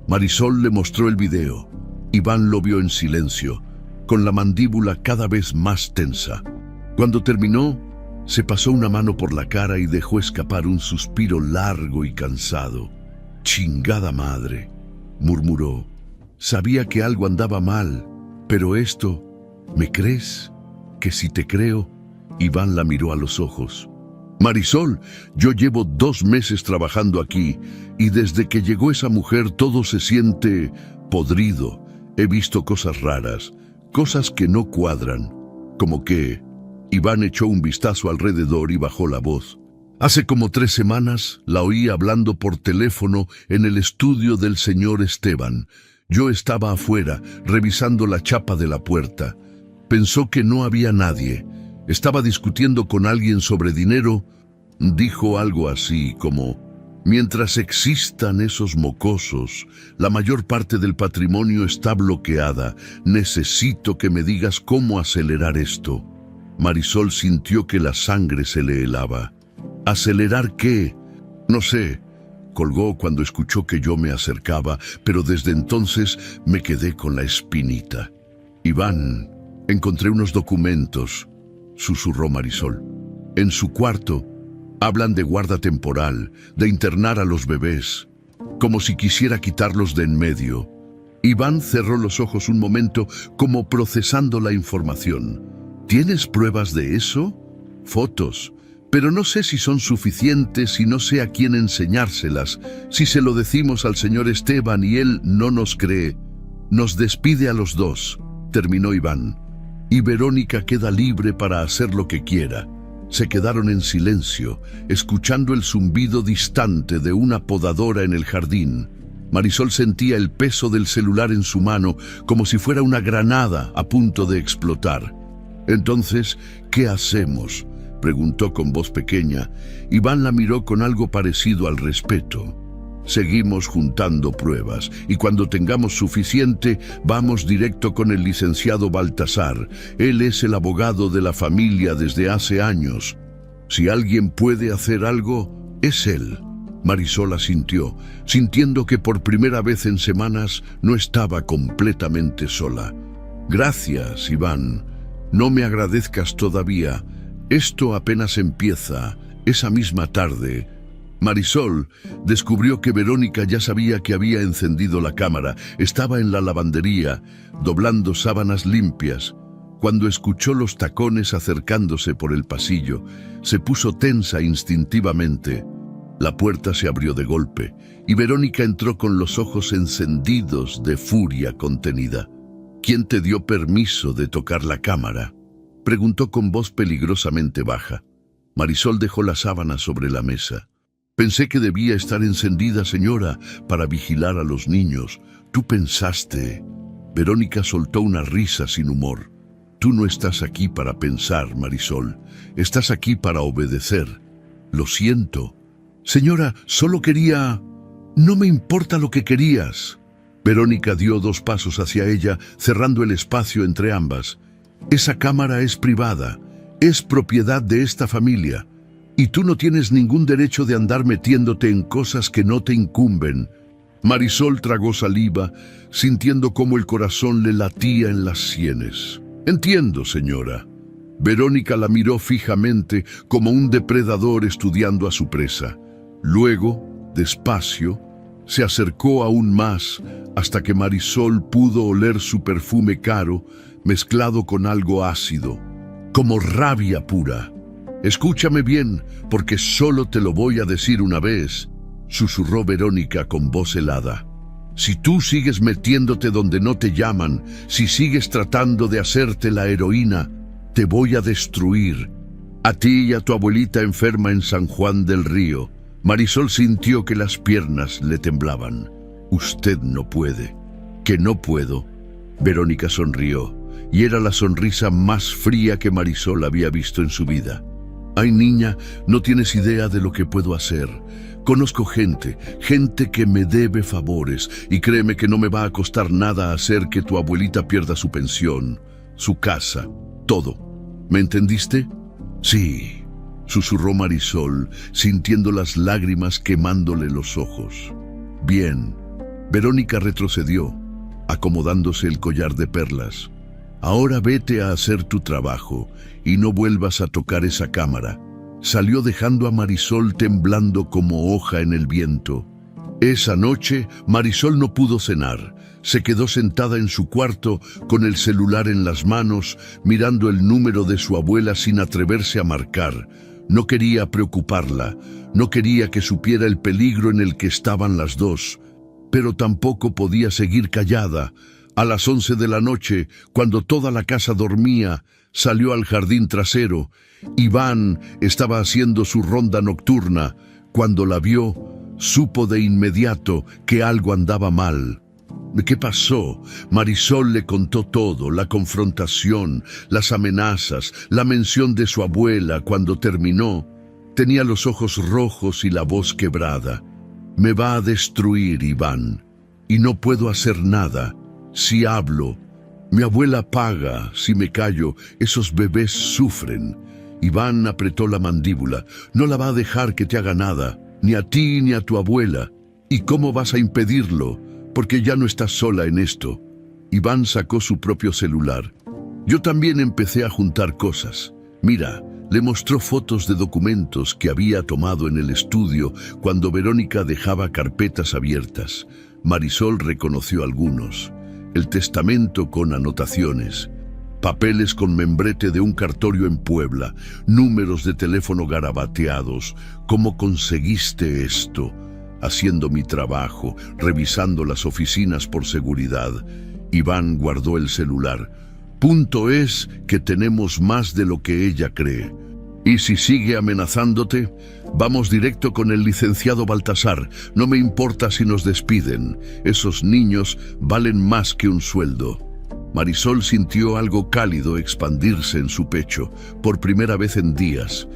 Marisol le mostró el video. Iván lo vio en silencio, con la mandíbula cada vez más tensa. Cuando terminó, se pasó una mano por la cara y dejó escapar un suspiro largo y cansado. «Chingada madre», murmuró. Sabía que algo andaba mal, pero esto, ¿me crees? ¿Que si te creo? Iván la miró a los ojos. «Marisol, yo llevo 2 meses trabajando aquí y desde que llegó esa mujer todo se siente podrido. He visto cosas raras, cosas que no cuadran. ¿Como qué?». Iván echó un vistazo alrededor y bajó la voz. «Hace como 3 semanas la oí hablando por teléfono en el estudio del señor Esteban. Yo estaba afuera, revisando la chapa de la puerta. Pensó que no había nadie. Estaba discutiendo con alguien sobre dinero. Dijo algo así como: mientras existan esos mocosos, la mayor parte del patrimonio está bloqueada. Necesito que me digas cómo acelerar esto». Marisol sintió que la sangre se le helaba. «¿Acelerar qué?». «No sé». Colgó cuando escuchó que yo me acercaba, pero desde entonces me quedé con la espinita. «Iván, encontré unos documentos», susurró Marisol. «En su cuarto hablan de guarda temporal, de internar a los bebés, como si quisiera quitarlos de en medio». Iván cerró los ojos un momento, como procesando la información. «¿Tienes pruebas de eso?». «Fotos, pero no sé si son suficientes y no sé a quién enseñárselas. Si se lo decimos al señor Esteban y él no nos cree, nos despide a los dos, terminó Iván. Y Verónica queda libre para hacer lo que quiera. Se quedaron en silencio, escuchando el zumbido distante de una podadora en el jardín. Marisol sentía el peso del celular en su mano como si fuera una granada a punto de explotar. Entonces, ¿qué hacemos?, preguntó con voz pequeña. Iván la miró con algo parecido al respeto. Seguimos juntando pruebas y cuando tengamos suficiente, vamos directo con el licenciado Baltasar. Él es el abogado de la familia desde hace años. Si alguien puede hacer algo, es él. Marisol asintió, sintiendo que por primera vez en semanas no estaba completamente sola. Gracias, Iván. No me agradezcas todavía. Esto apenas empieza. Esa misma tarde, Marisol descubrió que Verónica ya sabía que había encendido la cámara. Estaba en la lavandería, doblando sábanas limpias. Cuando escuchó los tacones acercándose por el pasillo, se puso tensa instintivamente. La puerta se abrió de golpe y Verónica entró con los ojos encendidos de furia contenida. ¿Quién te dio permiso de tocar la cámara?, preguntó con voz peligrosamente baja. Marisol dejó la sábana sobre la mesa. Pensé que debía estar encendida, señora, para vigilar a los niños. Tú pensaste. Verónica soltó una risa sin humor. Tú no estás aquí para pensar, Marisol. Estás aquí para obedecer. Lo siento. Señora, solo quería... No me importa lo que querías. Verónica dio 2 pasos hacia ella, cerrando el espacio entre ambas. Esa cámara es privada, es propiedad de esta familia, y tú no tienes ningún derecho de andar metiéndote en cosas que no te incumben. Marisol tragó saliva, sintiendo cómo el corazón le latía en las sienes. Entiendo, señora. Verónica la miró fijamente como un depredador estudiando a su presa. Luego, despacio, se acercó aún más hasta que Marisol pudo oler su perfume caro mezclado con algo ácido, como rabia pura. Escúchame bien, porque solo te lo voy a decir una vez, susurró Verónica con voz helada. Si tú sigues metiéndote donde no te llaman, si sigues tratando de hacerte la heroína, te voy a destruir. A ti y a tu abuelita enferma en San Juan del Río. Marisol sintió que las piernas le temblaban. Usted no puede. ¿Que no puedo? Verónica sonrió, y era la sonrisa más fría que Marisol había visto en su vida. Ay, niña, no tienes idea de lo que puedo hacer. Conozco gente que me debe favores, y créeme que no me va a costar nada hacer que tu abuelita pierda su pensión, su casa, todo. ¿Me entendiste? Sí, susurró Marisol, sintiendo las lágrimas quemándole los ojos. Bien. Verónica retrocedió, acomodándose el collar de perlas. Ahora vete a hacer tu trabajo y no vuelvas a tocar esa cámara. Salió dejando a Marisol temblando como hoja en el viento. Esa noche, Marisol no pudo cenar. Se quedó sentada en su cuarto con el celular en las manos, mirando el número de su abuela sin atreverse a marcar. No quería preocuparla, no quería que supiera el peligro en el que estaban las dos, pero tampoco podía seguir callada. A las 11 de la noche, cuando toda la casa dormía, salió al jardín trasero. Iván estaba haciendo su ronda nocturna. Cuando la vio, supo de inmediato que algo andaba mal. ¿Qué pasó? Marisol le contó todo, la confrontación, las amenazas, la mención de su abuela. Cuando terminó, tenía los ojos rojos y la voz quebrada. Me va a destruir, Iván, y no puedo hacer nada. Si hablo, mi abuela paga. Si me callo, esos bebés sufren. Iván apretó la mandíbula. No la va a dejar que te haga nada, ni a ti ni a tu abuela. ¿Y cómo vas a impedirlo? Porque ya no estás sola en esto. Iván sacó su propio celular. Yo también empecé a juntar cosas. Mira, le mostró fotos de documentos que había tomado en el estudio cuando Verónica dejaba carpetas abiertas. Marisol reconoció algunos. El testamento con anotaciones. papeles con membrete de un cartorio en Puebla, números de teléfono garabateados. ¿Cómo conseguiste esto? Haciendo mi trabajo, revisando las oficinas por seguridad. Iván guardó el celular. Punto es que tenemos más de lo que ella cree. Y si sigue amenazándote, vamos directo con el licenciado Baltasar. No me importa si nos despiden. Esos niños valen más que un sueldo. Marisol sintió algo cálido expandirse en su pecho, por primera vez en días.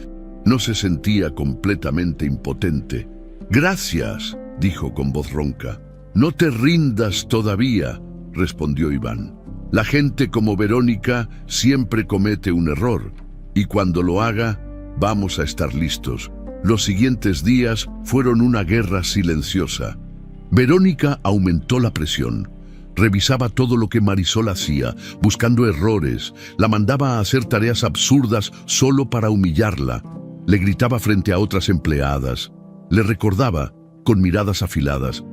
No se sentía completamente impotente. «Gracias», dijo con voz ronca. «No te rindas todavía», respondió Iván. «La gente como Verónica siempre comete un error, y cuando lo haga, vamos a estar listos». Los siguientes días fueron una guerra silenciosa. Verónica aumentó la presión. Revisaba todo lo que Marisol hacía, buscando errores. La mandaba a hacer tareas absurdas solo para humillarla. Le gritaba frente a otras empleadas. Le recordaba, con miradas afiladas,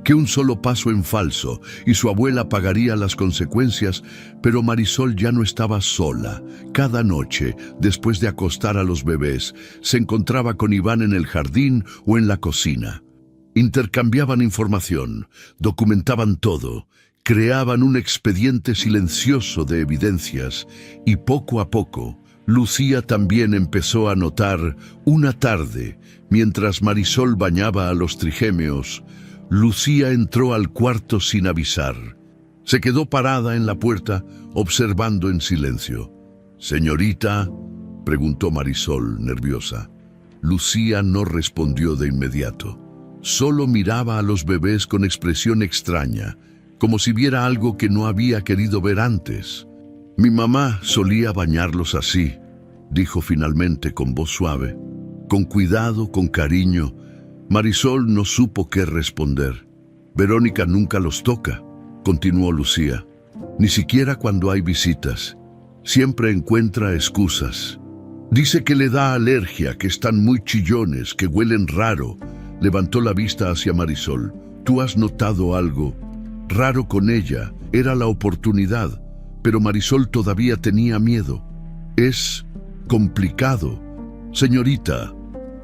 que un solo paso en falso y su abuela pagaría las consecuencias, pero Marisol ya no estaba sola. Cada noche, después de acostar a los bebés, se encontraba con Iván en el jardín o en la cocina. Intercambiaban información, documentaban todo, creaban un expediente silencioso de evidencias y poco a poco, Lucía también empezó a notar. Una tarde, mientras Marisol bañaba a los trigémeos, Lucía entró al cuarto sin avisar. Se quedó parada en la puerta, observando en silencio. «Señorita», preguntó Marisol, nerviosa. Lucía no respondió de inmediato. Solo miraba a los bebés con expresión extraña, como si viera algo que no había querido ver antes. «Mi mamá solía bañarlos así», dijo finalmente con voz suave. Con cuidado, con cariño. Marisol no supo qué responder. «Verónica nunca los toca», continuó Lucía. «Ni siquiera cuando hay visitas. Siempre encuentra excusas. Dice que le da alergia, que están muy chillones, que huelen raro». Levantó la vista hacia Marisol. «¿Tú has notado algo raro con ella?» Era la oportunidad, pero Marisol todavía tenía miedo. «Es complicado». «Señorita,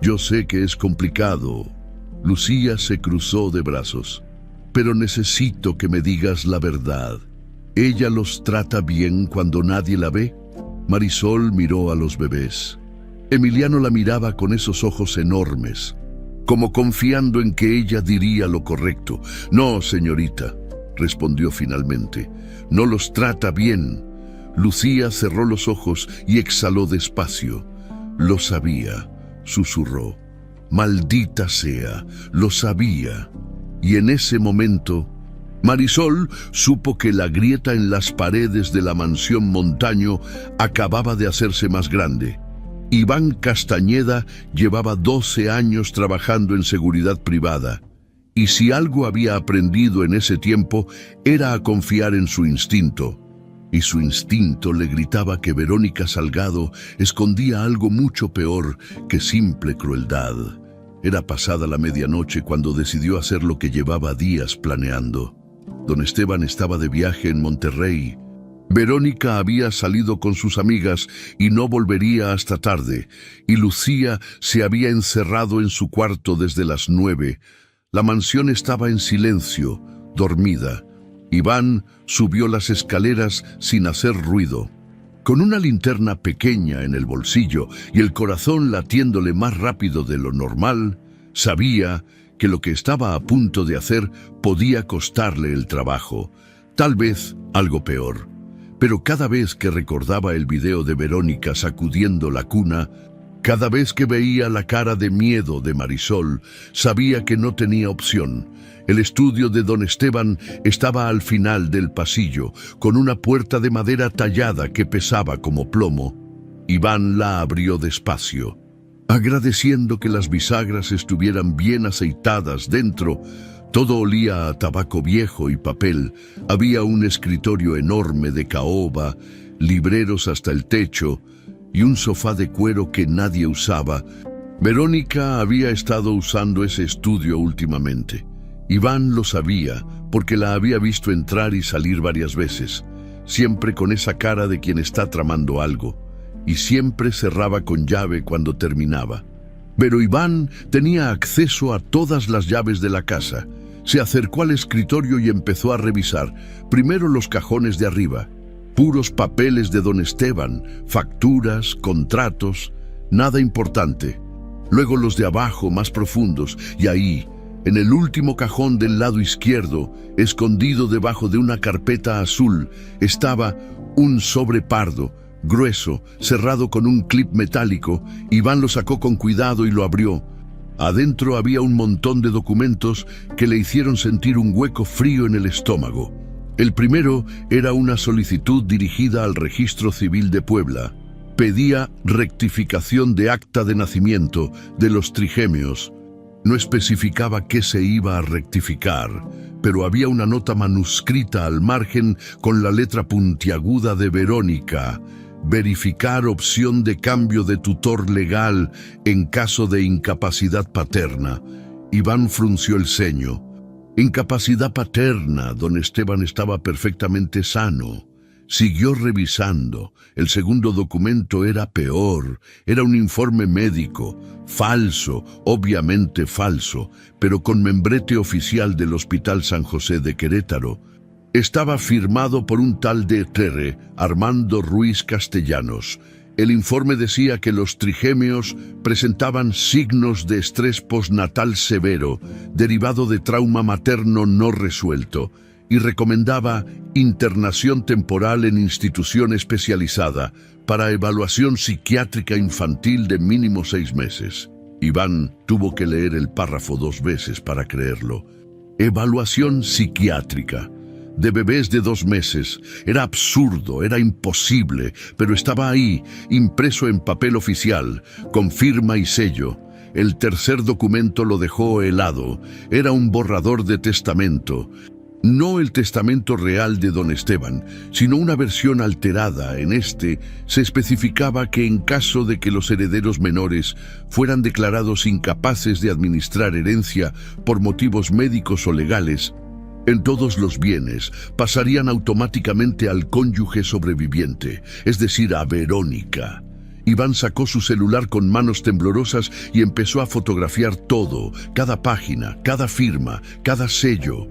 yo sé que es complicado». Lucía se cruzó de brazos. «Pero necesito que me digas la verdad. ¿Ella los trata bien cuando nadie la ve?» Marisol miró a los bebés. Emiliano la miraba con esos ojos enormes, como confiando en que ella diría lo correcto. «No, señorita», respondió finalmente. «No los trata bien». Lucía cerró los ojos y exhaló despacio. «Lo sabía», susurró. «Maldita sea, lo sabía». Y en ese momento, Marisol supo que la grieta en las paredes de la mansión Montaño acababa de hacerse más grande. Iván Castañeda llevaba 12 años trabajando en seguridad privada, y si algo había aprendido en ese tiempo era a confiar en su instinto. Y su instinto le gritaba que Verónica Salgado escondía algo mucho peor que simple crueldad. Era pasada la medianoche cuando decidió hacer lo que llevaba días planeando. Don Esteban estaba de viaje en Monterrey. Verónica había salido con sus amigas y no volvería hasta tarde, y Lucía se había encerrado en su cuarto desde las 9. La mansión estaba en silencio, dormida. Iván subió las escaleras sin hacer ruido. Con una linterna pequeña en el bolsillo y el corazón latiéndole más rápido de lo normal, sabía que lo que estaba a punto de hacer podía costarle el trabajo, tal vez algo peor. Pero cada vez que recordaba el video de Verónica sacudiendo la cuna, cada vez que veía la cara de miedo de Marisol, sabía que no tenía opción. El estudio de don Esteban estaba al final del pasillo, con una puerta de madera tallada que pesaba como plomo. Iván la abrió despacio. Agradeciendo que las bisagras estuvieran bien aceitadas dentro, todo olía a tabaco viejo y papel. Había un escritorio enorme de caoba, libreros hasta el techo y un sofá de cuero que nadie usaba. Verónica había estado usando ese estudio últimamente. Iván lo sabía porque la había visto entrar y salir varias veces. siempre con esa cara de quien está tramando algo, y siempre cerraba con llave cuando terminaba. Pero Iván tenía acceso a todas las llaves de la casa. Se acercó al escritorio y empezó a revisar, primero los cajones de arriba, puros papeles de don Esteban, facturas, contratos, nada importante. Luego los de abajo, más profundos, y ahí, en el último cajón del lado izquierdo, escondido debajo de una carpeta azul, estaba un sobre pardo, grueso, cerrado con un clip metálico. Iván lo sacó con cuidado y lo abrió. Adentro había un montón de documentos que le hicieron sentir un hueco frío en el estómago. El primero era una solicitud dirigida al Registro Civil de Puebla. Pedía rectificación de acta de nacimiento de los trigemios. No especificaba qué se iba a rectificar, pero había una nota manuscrita al margen con la letra puntiaguda de Verónica: verificar opción de cambio de tutor legal en caso de incapacidad paterna. Iván frunció el ceño. Incapacidad paterna, don Esteban estaba perfectamente sano. Siguió revisando. El segundo documento era peor. Era un informe médico, falso, obviamente falso, pero con membrete oficial del Hospital San José de Querétaro. Estaba firmado por un tal Dr. Armando Ruiz Castellanos. El informe decía que los trigemios presentaban signos de estrés postnatal severo, derivado de trauma materno no resuelto, y recomendaba internación temporal en institución especializada para evaluación psiquiátrica infantil de mínimo 6 meses. Iván tuvo que leer el párrafo 2 veces para creerlo. Evaluación psiquiátrica. De bebés de 2 meses. Era absurdo, era imposible, pero estaba ahí, impreso en papel oficial, con firma y sello. El tercer documento lo dejó helado. Era un borrador de testamento. No el testamento real de don Esteban, sino una versión alterada. En este se especificaba que en caso de que los herederos menores fueran declarados incapaces de administrar herencia por motivos médicos o legales, en todos los bienes pasarían automáticamente al cónyuge sobreviviente, es decir, a Verónica. Iván sacó su celular con manos temblorosas y empezó a fotografiar todo, cada página, cada firma, cada sello.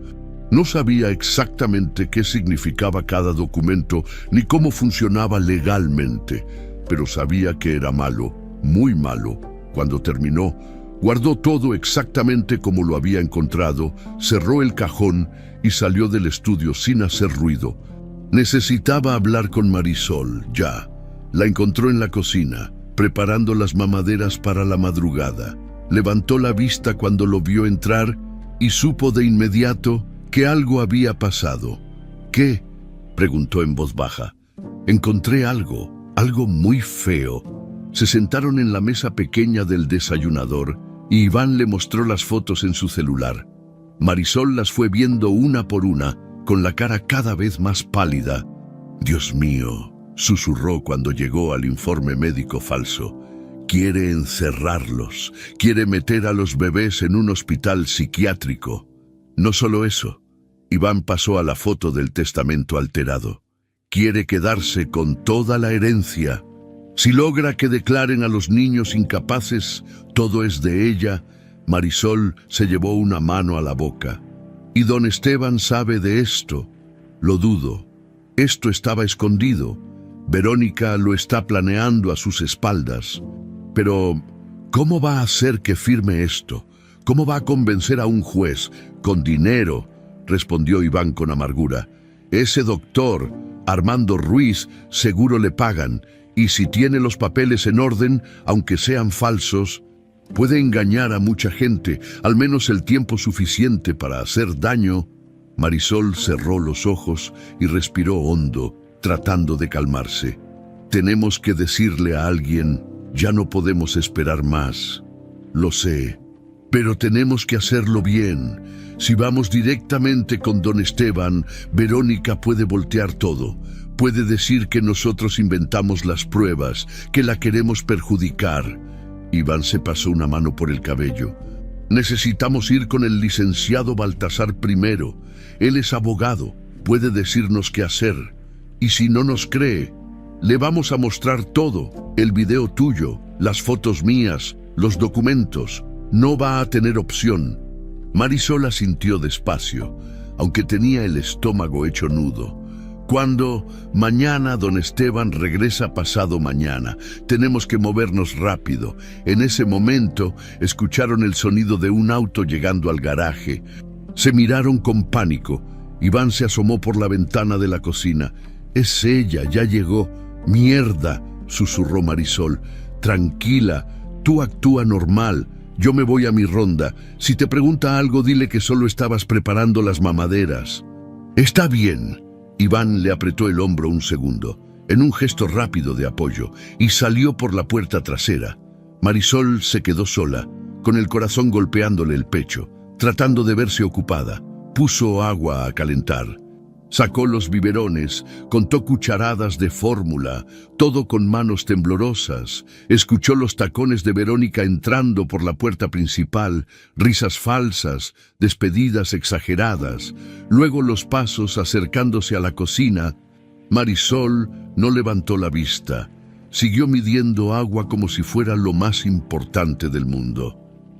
No sabía exactamente qué significaba cada documento ni cómo funcionaba legalmente, pero sabía que era malo, muy malo. Cuando terminó, guardó todo exactamente como lo había encontrado, cerró el cajón y salió del estudio sin hacer ruido. Necesitaba hablar con Marisol, ya. La encontró en la cocina, preparando las mamaderas para la madrugada. Levantó la vista cuando lo vio entrar y supo de inmediato que algo había pasado. ¿Qué?, preguntó en voz baja. Encontré algo muy feo. Se sentaron en la mesa pequeña del desayunador y Iván le mostró las fotos en su celular. Marisol las fue viendo una por una, con la cara cada vez más pálida. «Dios mío», susurró cuando llegó al informe médico falso. «Quiere encerrarlos, quiere meter a los bebés en un hospital psiquiátrico». No solo eso, Iván pasó a la foto del testamento alterado. Quiere quedarse con toda la herencia. Si logra que declaren a los niños incapaces, todo es de ella. Marisol se llevó una mano a la boca. ¿Y don Esteban sabe de esto? Lo dudo. Esto estaba escondido. Verónica lo está planeando a sus espaldas. Pero, ¿cómo va a hacer que firme esto? ¿Cómo va a convencer a un juez? Con dinero, respondió Iván con amargura. Ese doctor, Armando Ruiz, seguro le pagan, y si tiene los papeles en orden, aunque sean falsos, puede engañar a mucha gente, al menos el tiempo suficiente para hacer daño. Marisol cerró los ojos y respiró hondo, tratando de calmarse. Tenemos que decirle a alguien, ya no podemos esperar más. Lo sé, pero tenemos que hacerlo bien. Si vamos directamente con don Esteban, Verónica puede voltear todo. Puede decir que nosotros inventamos las pruebas, que la queremos perjudicar. Iván se pasó una mano por el cabello. Necesitamos ir con el licenciado Baltasar primero. Él es abogado, puede decirnos qué hacer. Y si no nos cree, le vamos a mostrar todo, el video tuyo, las fotos mías, los documentos. No va a tener opción. Marisol asintió despacio, aunque tenía el estómago hecho nudo. Cuando mañana don Esteban regresa pasado mañana, tenemos que movernos rápido. En ese momento escucharon el sonido de un auto llegando al garaje. Se miraron con pánico. Iván se asomó por la ventana de la cocina. «Es ella, ya llegó». «Mierda», susurró Marisol. «Tranquila, tú actúa normal. Yo me voy a mi ronda. Si te pregunta algo, dile que solo estabas preparando las mamaderas». «Está bien». Iván le apretó el hombro un segundo, en un gesto rápido de apoyo, y salió por la puerta trasera. Marisol se quedó sola, con el corazón golpeándole el pecho, tratando de verse ocupada. Puso agua a calentar. Sacó los biberones, contó cucharadas de fórmula, todo con manos temblorosas. Escuchó los tacones de Verónica entrando por la puerta principal, risas falsas, despedidas exageradas. Luego los pasos acercándose a la cocina. Marisol no levantó la vista. Siguió midiendo agua como si fuera lo más importante del mundo.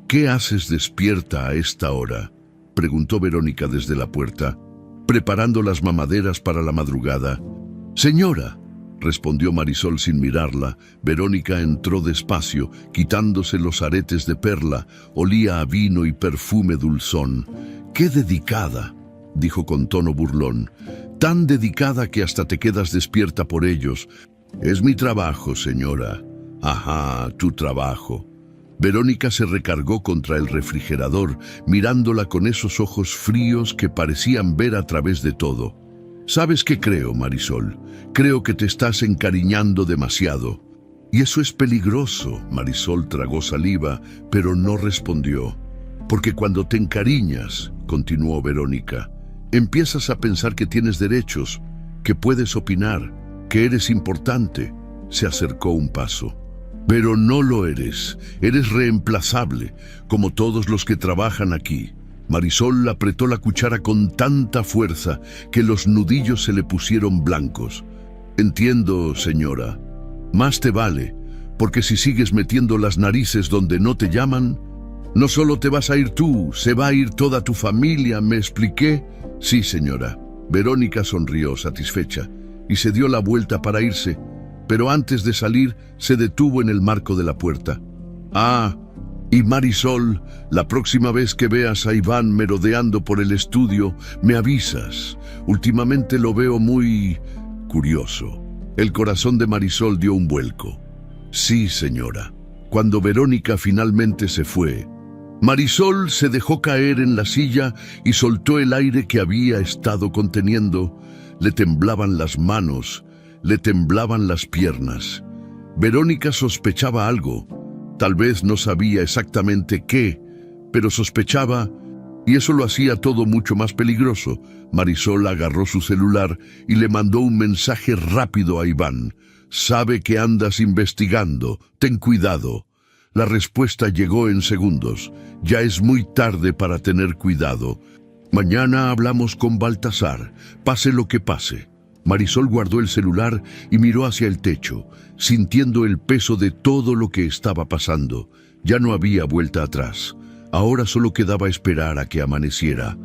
«¿Qué haces despierta a esta hora?», preguntó Verónica desde la puerta. «Preparando las mamaderas para la madrugada». «Señora», respondió Marisol sin mirarla. Verónica entró despacio, quitándose los aretes de perla. Olía a vino y perfume dulzón. «¡Qué dedicada!», dijo con tono burlón. «Tan dedicada que hasta te quedas despierta por ellos». «Es mi trabajo, señora». «Ajá, tu trabajo». Verónica se recargó contra el refrigerador, mirándola con esos ojos fríos que parecían ver a través de todo. «¿Sabes qué creo, Marisol? Creo que te estás encariñando demasiado». «Y eso es peligroso». Marisol tragó saliva, pero no respondió. «Porque cuando te encariñas», continuó Verónica, «empiezas a pensar que tienes derechos, que puedes opinar, que eres importante». Se acercó un paso. «Pero no lo eres. Eres reemplazable, como todos los que trabajan aquí». Marisol apretó la cuchara con tanta fuerza que los nudillos se le pusieron blancos. «Entiendo, señora. Más te vale, porque si sigues metiendo las narices donde no te llaman, no solo te vas a ir tú, se va a ir toda tu familia, ¿me expliqué?» «Sí, señora». Verónica sonrió satisfecha y se dio la vuelta para irse, pero antes de salir se detuvo en el marco de la puerta. «Ah, y Marisol, la próxima vez que veas a Iván merodeando por el estudio, me avisas. Últimamente lo veo muy curioso». El corazón de Marisol dio un vuelco. «Sí, señora». Cuando Verónica finalmente se fue, Marisol se dejó caer en la silla y soltó el aire que había estado conteniendo. Le temblaban las manos, le temblaban las piernas. Verónica sospechaba algo. Tal vez no sabía exactamente qué, pero sospechaba, y eso lo hacía todo mucho más peligroso. Marisol agarró su celular y le mandó un mensaje rápido a Iván. «Sabe que andas investigando. Ten cuidado». La respuesta llegó en segundos. «Ya es muy tarde para tener cuidado. Mañana hablamos con Baltasar, pase lo que pase». Marisol guardó el celular y miró hacia el techo, sintiendo el peso de todo lo que estaba pasando. Ya no había vuelta atrás. Ahora solo quedaba esperar a que amaneciera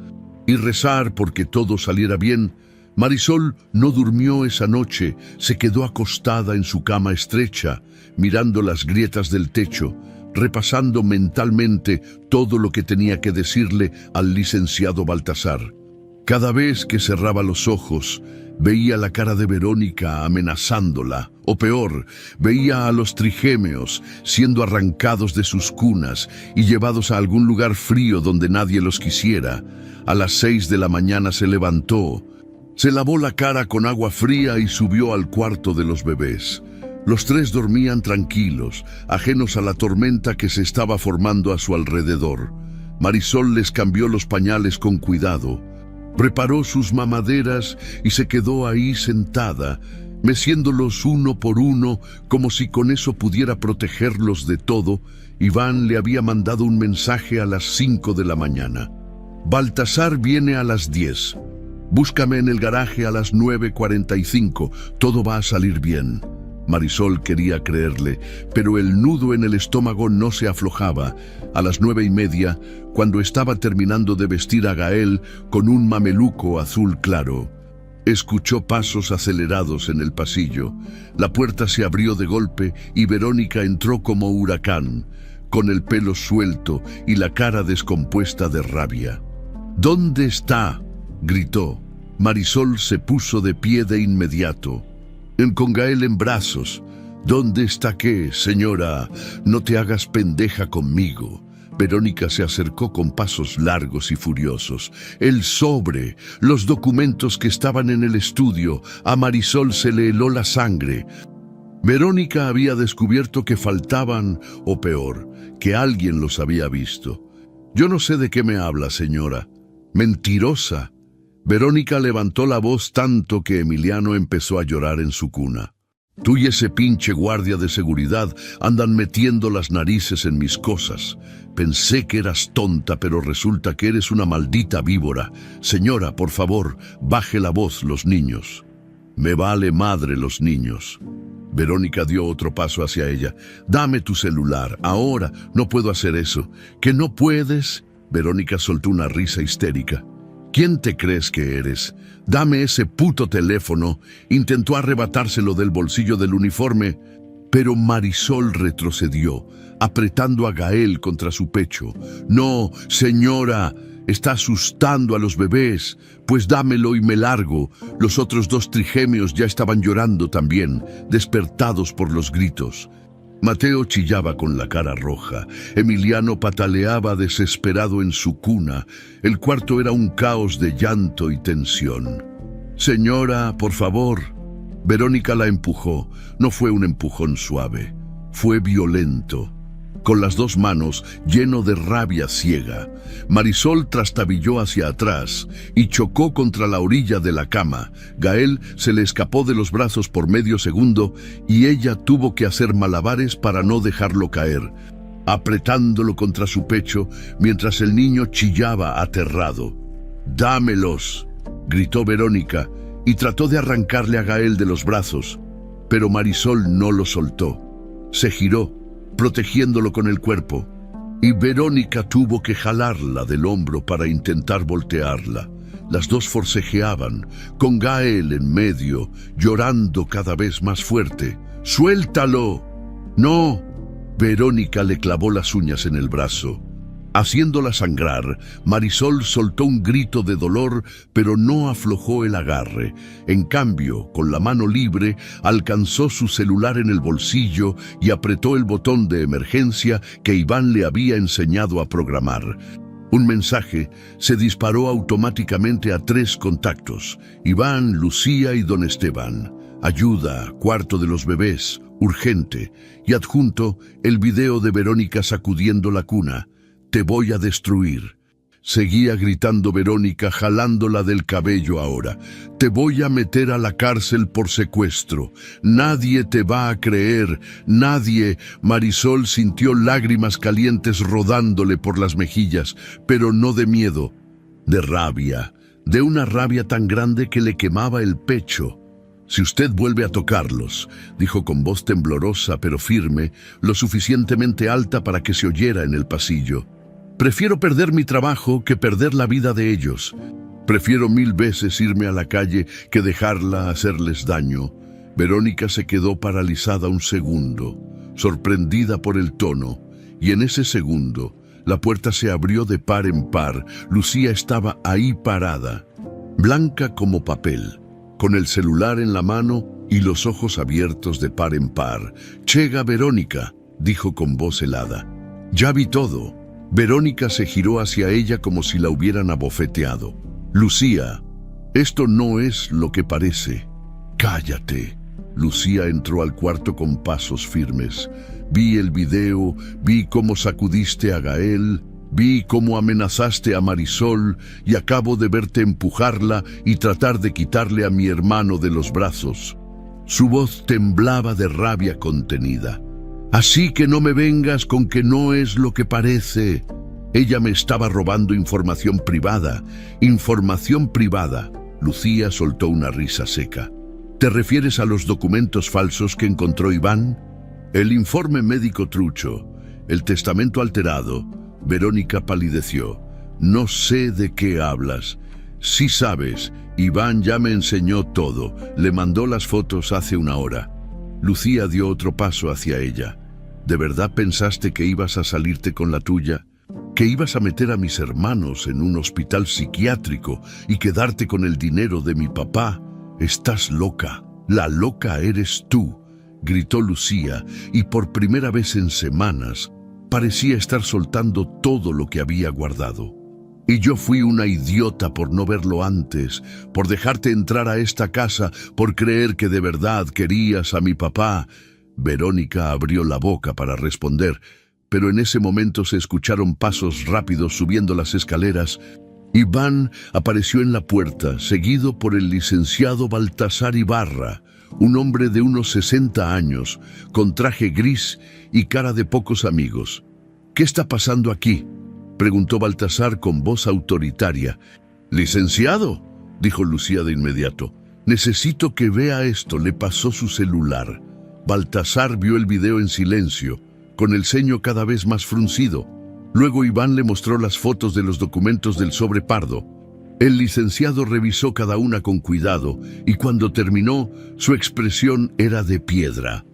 y rezar porque todo saliera bien. Marisol no durmió esa noche, se quedó acostada en su cama estrecha, mirando las grietas del techo, repasando mentalmente todo lo que tenía que decirle al licenciado Baltasar. Cada vez que cerraba los ojos, veía la cara de Verónica amenazándola, o peor, veía a los trigémeos siendo arrancados de sus cunas y llevados a algún lugar frío donde nadie los quisiera. A las 6 de la mañana se levantó, se lavó la cara con agua fría y subió al cuarto de los bebés. Los tres dormían tranquilos, ajenos a la tormenta que se estaba formando a su alrededor. Marisol les cambió los pañales con cuidado. Preparó sus mamaderas y se quedó ahí sentada, meciéndolos uno por uno, como si con eso pudiera protegerlos de todo. Iván le había mandado un mensaje a las 5 de la mañana. «Baltasar viene a las 10. Búscame en el garaje a las 9:45. Todo va a salir bien. Marisol quería creerle, pero el nudo en el estómago no se aflojaba. A las 9:30, cuando estaba terminando de vestir a Gael con un mameluco azul claro, escuchó pasos acelerados en el pasillo. La puerta se abrió de golpe y Verónica entró como huracán, con el pelo suelto y la cara descompuesta de rabia. «¿Dónde está?», gritó. Marisol se puso de pie de inmediato, con Gael en brazos. «¿Dónde está qué, señora? No te hagas pendeja conmigo». Verónica se acercó con pasos largos y furiosos. El sobre, los documentos que estaban en el estudio, a Marisol se le heló la sangre. Verónica había descubierto que faltaban, o peor, que alguien los había visto. «Yo no sé de qué me habla, señora. Mentirosa». Verónica levantó la voz tanto que Emiliano empezó a llorar en su cuna. «Tú y ese pinche guardia de seguridad andan metiendo las narices en mis cosas. Pensé que eras tonta, pero resulta que eres una maldita víbora. Señora, por favor, baje la voz, los niños». «Me vale madre los niños». Verónica dio otro paso hacia ella. «Dame tu celular, ahora. No puedo hacer eso». «¿Que no puedes?». Verónica soltó una risa histérica. «¿Quién te crees que eres? Dame ese puto teléfono». Intentó arrebatárselo del bolsillo del uniforme, pero Marisol retrocedió, apretando a Gael contra su pecho. «No, señora, está asustando a los bebés. Pues dámelo y me largo». Los otros dos trigemios ya estaban llorando también, despertados por los gritos. Mateo chillaba con la cara roja. Emiliano pataleaba desesperado en su cuna. El cuarto era un caos de llanto y tensión. «Señora, por favor». Verónica la empujó. No fue un empujón suave, fue violento. Con las dos manos, lleno de rabia ciega, Marisol trastabilló hacia atrás y chocó contra la orilla de la cama. Gael se le escapó de los brazos por medio segundo y ella tuvo que hacer malabares para no dejarlo caer, apretándolo contra su pecho mientras el niño chillaba aterrado. «Dámelos», gritó Verónica y trató de arrancarle a Gael de los brazos, pero Marisol no lo soltó. Se giró, protegiéndolo con el cuerpo, y Verónica tuvo que jalarla del hombro para intentar voltearla. Las dos forcejeaban, con Gael en medio, llorando cada vez más fuerte. «¡Suéltalo!». «No». Verónica le clavó las uñas en el brazo. Haciéndola sangrar, Marisol soltó un grito de dolor, pero no aflojó el agarre. En cambio, con la mano libre, alcanzó su celular en el bolsillo y apretó el botón de emergencia que Iván le había enseñado a programar. Un mensaje se disparó automáticamente a 3 contactos: Iván, Lucía y don Esteban. «Ayuda, cuarto de los bebés, urgente», y adjunto el video de Verónica sacudiendo la cuna. «Te voy a destruir». Seguía gritando Verónica, jalándola del cabello ahora. «Te voy a meter a la cárcel por secuestro. Nadie te va a creer, nadie». Marisol sintió lágrimas calientes rodándole por las mejillas, pero no de miedo, de rabia, de una rabia tan grande que le quemaba el pecho. «Si usted vuelve a tocarlos», dijo con voz temblorosa pero firme, lo suficientemente alta para que se oyera en el pasillo, «prefiero perder mi trabajo que perder la vida de ellos. Prefiero 1000 veces irme a la calle que dejarla hacerles daño». Verónica se quedó paralizada un segundo, sorprendida por el tono, y en ese segundo la puerta se abrió de par en par. Lucía estaba ahí parada, blanca como papel, con el celular en la mano y los ojos abiertos de par en par. «Chega, Verónica», dijo con voz helada. «Ya vi todo». Verónica se giró hacia ella como si la hubieran abofeteado. «Lucía, esto no es lo que parece». «Cállate». Lucía entró al cuarto con pasos firmes. «Vi el video, vi cómo sacudiste a Gael, vi cómo amenazaste a Marisol y acabo de verte empujarla y tratar de quitarle a mi hermano de los brazos». Su voz temblaba de rabia contenida. «Así que no me vengas con que no es lo que parece». Ella me estaba robando información privada. Lucía soltó una risa seca. ¿Te refieres a los documentos falsos que encontró Iván? El informe médico trucho, el testamento alterado. Verónica palideció. No sé de qué hablas. Sí sabes, Iván ya me enseñó todo. Le mandó las fotos hace una hora. Lucía dio otro paso hacia ella. ¿De verdad pensaste que ibas a salirte con la tuya? ¿Que ibas a meter a mis hermanos en un hospital psiquiátrico y quedarte con el dinero de mi papá? Estás loca. La loca eres tú, gritó Lucía, y por primera vez en semanas parecía estar soltando todo lo que había guardado. Y yo fui una idiota por no verlo antes, por dejarte entrar a esta casa, por creer que de verdad querías a mi papá. Verónica abrió la boca para responder, pero en ese momento se escucharon pasos rápidos subiendo las escaleras. Iván apareció en la puerta, seguido por el licenciado Baltasar Ibarra, un hombre de unos 60 años, con traje gris y cara de pocos amigos. ¿Qué está pasando aquí?, preguntó Baltasar con voz autoritaria. «Licenciado», dijo Lucía de inmediato, «necesito que vea esto». Le pasó su celular. Baltasar vio el video en silencio, con el ceño cada vez más fruncido. Luego Iván le mostró las fotos de los documentos del sobre pardo. El licenciado revisó cada una con cuidado y cuando terminó, su expresión era de piedra.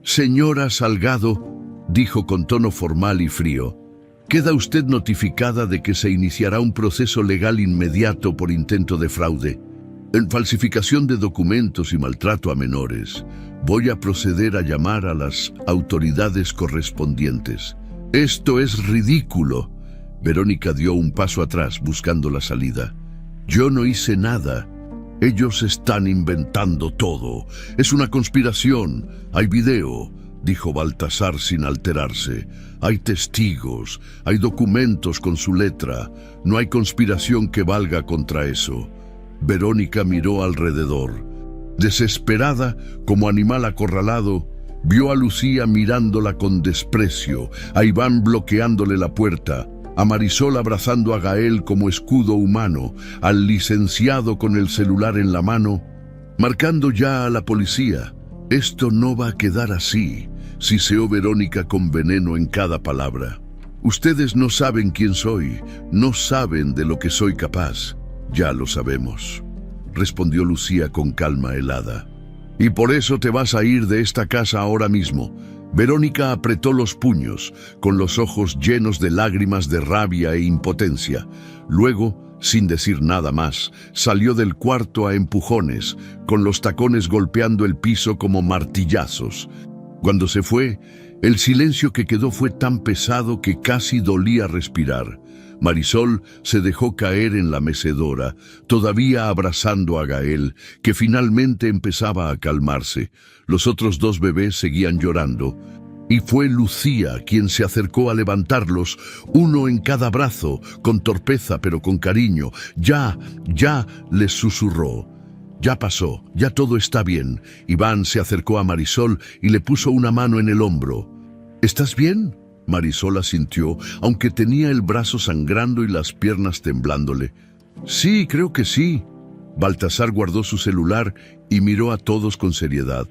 «Señora Salgado», dijo con tono formal y frío, «queda usted notificada de que se iniciará un proceso legal inmediato por intento de fraude. En falsificación de documentos y maltrato a menores, voy a proceder a llamar a las autoridades correspondientes». «Esto es ridículo». Verónica dio un paso atrás buscando la salida. «Yo no hice nada. Ellos están inventando todo. Es una conspiración. Hay video», dijo Baltasar sin alterarse. «Hay testigos, hay documentos con su letra. No hay conspiración que valga contra eso». Verónica miró alrededor. Desesperada, como animal acorralado, vio a Lucía mirándola con desprecio, a Iván bloqueándole la puerta, a Marisol abrazando a Gael como escudo humano, al licenciado con el celular en la mano, marcando ya a la policía. «Esto no va a quedar así», siseó Verónica con veneno en cada palabra. «Ustedes no saben quién soy, no saben de lo que soy capaz». «Ya lo sabemos», respondió Lucía con calma helada. «Y por eso te vas a ir de esta casa ahora mismo». Verónica apretó los puños, con los ojos llenos de lágrimas de rabia e impotencia. Luego, sin decir nada más, salió del cuarto a empujones, con los tacones golpeando el piso como martillazos. Cuando se fue, el silencio que quedó fue tan pesado que casi dolía respirar. Marisol se dejó caer en la mecedora, todavía abrazando a Gael, que finalmente empezaba a calmarse. Los otros dos bebés seguían llorando, y fue Lucía quien se acercó a levantarlos, uno en cada brazo, con torpeza pero con cariño. «Ya», les susurró. «Ya pasó, ya todo está bien». Iván se acercó a Marisol y le puso una mano en el hombro. «¿Estás bien?». Marisol asintió, aunque tenía el brazo sangrando y las piernas temblándole. «Sí, creo que sí». Baltasar guardó su celular y miró a todos con seriedad.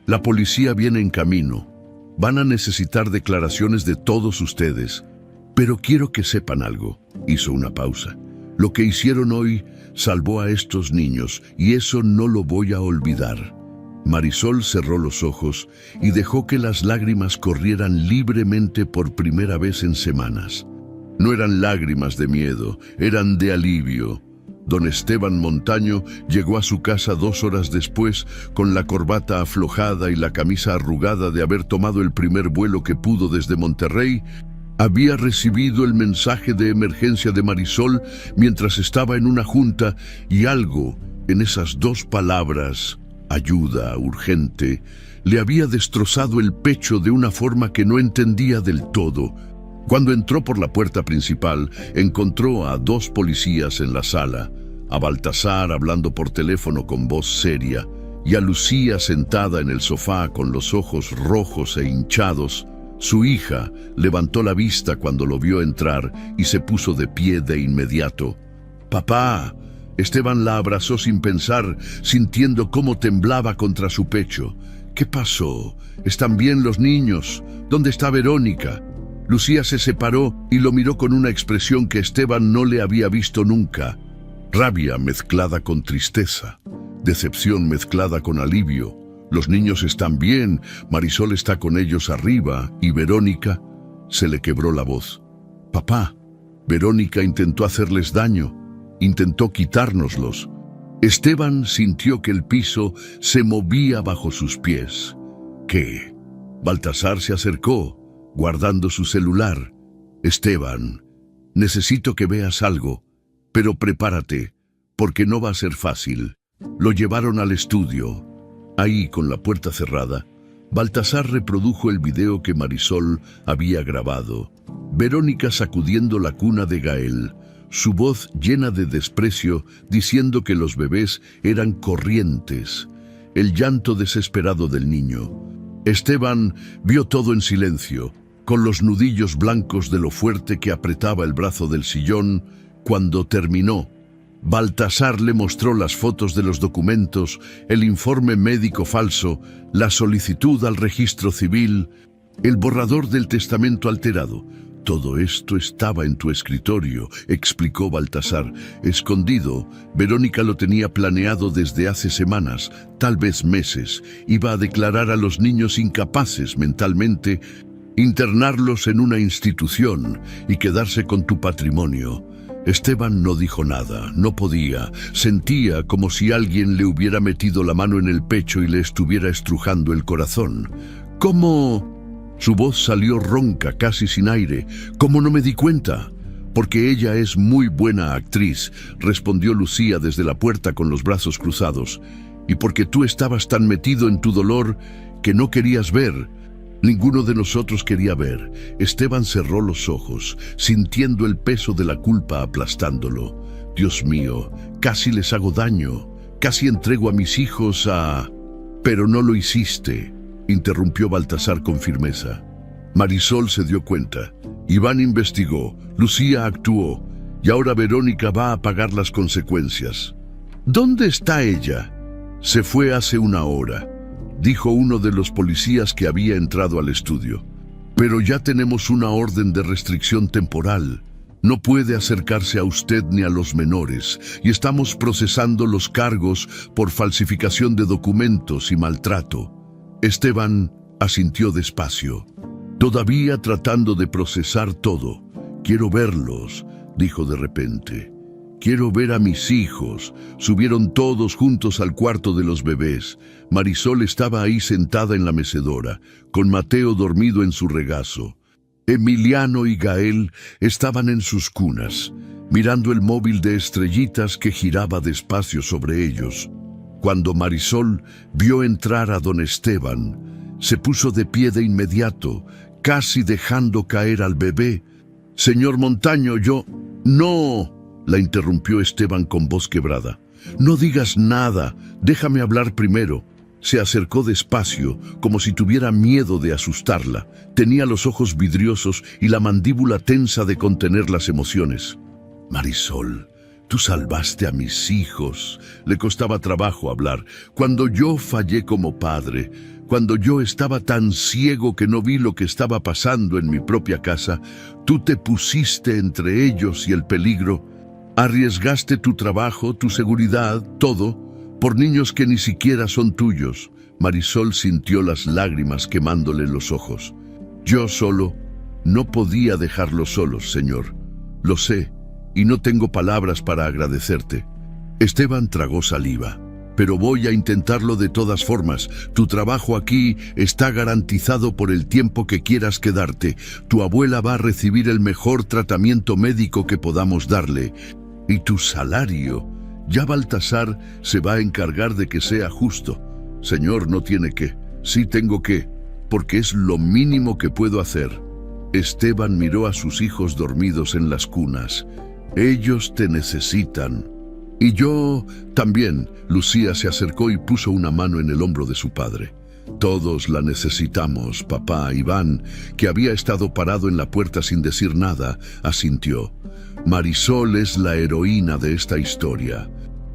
«La policía viene en camino. Van a necesitar declaraciones de todos ustedes. Pero quiero que sepan algo». Hizo una pausa. «Lo que hicieron hoy salvó a estos niños y eso no lo voy a olvidar». Marisol cerró los ojos y dejó que las lágrimas corrieran libremente por primera vez en semanas. No eran lágrimas de miedo, eran de alivio. Don Esteban Montaño llegó a su casa 2 horas después con la corbata aflojada y la camisa arrugada de haber tomado el primer vuelo que pudo desde Monterrey. Había recibido el mensaje de emergencia de Marisol mientras estaba en una junta y algo en esas 2 palabras, ayuda urgente, le había destrozado el pecho de una forma que no entendía del todo. Cuando entró por la puerta principal, encontró a 2 policías en la sala, a Baltasar hablando por teléfono con voz seria, y a Lucía sentada en el sofá con los ojos rojos e hinchados. Su hija levantó la vista cuando lo vio entrar y se puso de pie de inmediato. «Papá», Esteban la abrazó sin pensar, sintiendo cómo temblaba contra su pecho. ¿Qué pasó? ¿Están bien los niños? ¿Dónde está Verónica? Lucía se separó y lo miró con una expresión que Esteban no le había visto nunca. Rabia mezclada con tristeza, decepción mezclada con alivio. Los niños están bien, Marisol está con ellos arriba y Verónica. Se le quebró la voz. Papá, Verónica intentó hacerles daño, intentó quitárnoslos. Esteban sintió que el piso se movía bajo sus pies. ¿Qué? Baltasar se acercó, guardando su celular. Esteban, necesito que veas algo, pero prepárate, porque no va a ser fácil. Lo llevaron al estudio. Ahí, con la puerta cerrada, Baltasar reprodujo el video que Marisol había grabado. Verónica sacudiendo la cuna de Gael, su voz llena de desprecio, diciendo que los bebés eran corrientes. El llanto desesperado del niño. Esteban vio todo en silencio, con los nudillos blancos de lo fuerte que apretaba el brazo del sillón. Cuando terminó, Baltasar le mostró las fotos de los documentos, el informe médico falso, la solicitud al registro civil, el borrador del testamento alterado. Todo esto estaba en tu escritorio, explicó Baltasar. Escondido, Verónica lo tenía planeado desde hace semanas, tal vez meses. Iba a declarar a los niños incapaces mentalmente, internarlos en una institución y quedarse con tu patrimonio. Esteban no dijo nada, no podía. Sentía como si alguien le hubiera metido la mano en el pecho y le estuviera estrujando el corazón. ¿Cómo? Su voz salió ronca, casi sin aire. ¿Cómo no me di cuenta? Porque ella es muy buena actriz, respondió Lucía desde la puerta con los brazos cruzados. Y porque tú estabas tan metido en tu dolor que no querías ver. Ninguno de nosotros quería ver. Esteban cerró los ojos, sintiendo el peso de la culpa aplastándolo. Dios mío, casi les hago daño, casi entrego a mis hijos a... Pero no lo hiciste, interrumpió Baltasar con firmeza. Marisol se dio cuenta. Iván investigó, Lucía actuó, y ahora Verónica va a pagar las consecuencias. ¿Dónde está ella? Se fue hace una hora, dijo uno de los policías que había entrado al estudio. Pero ya tenemos una orden de restricción temporal. No puede acercarse a usted ni a los menores, y estamos procesando los cargos por falsificación de documentos y maltrato. Esteban asintió despacio, todavía tratando de procesar todo. Quiero verlos, dijo de repente. Quiero ver a mis hijos. Subieron todos juntos al cuarto de los bebés. Marisol estaba ahí sentada en la mecedora, con Mateo dormido en su regazo. Emiliano y Gael estaban en sus cunas, mirando el móvil de estrellitas que giraba despacio sobre ellos. Cuando Marisol vio entrar a don Esteban, se puso de pie de inmediato, casi dejando caer al bebé. «Señor Montaño, yo...» «No», la interrumpió Esteban con voz quebrada. «No digas nada, déjame hablar primero». Se acercó despacio, como si tuviera miedo de asustarla. Tenía los ojos vidriosos y la mandíbula tensa de contener las emociones. «Marisol, tú salvaste a mis hijos». Le costaba trabajo hablar. «Cuando yo fallé como padre, cuando yo estaba tan ciego que no vi lo que estaba pasando en mi propia casa, tú te pusiste entre ellos y el peligro. Arriesgaste tu trabajo, tu seguridad, todo, por niños que ni siquiera son tuyos». Marisol sintió las lágrimas quemándole los ojos. «Yo solo no podía dejarlos solos, señor. Lo sé, y no tengo palabras para agradecerte». Esteban tragó saliva. «Pero voy a intentarlo de todas formas. Tu trabajo aquí está garantizado por el tiempo que quieras quedarte. Tu abuela va a recibir el mejor tratamiento médico que podamos darle. Y tu salario, ya Baltasar se va a encargar de que sea justo». «Señor, no tiene que. Sí tengo que, porque es lo mínimo que puedo hacer». Esteban miró a sus hijos dormidos en las cunas. «Ellos te necesitan». «Y yo también». Lucía se acercó y puso una mano en el hombro de su padre. «Todos la necesitamos, papá». Iván, que había estado parado en la puerta sin decir nada, asintió. «Marisol es la heroína de esta historia.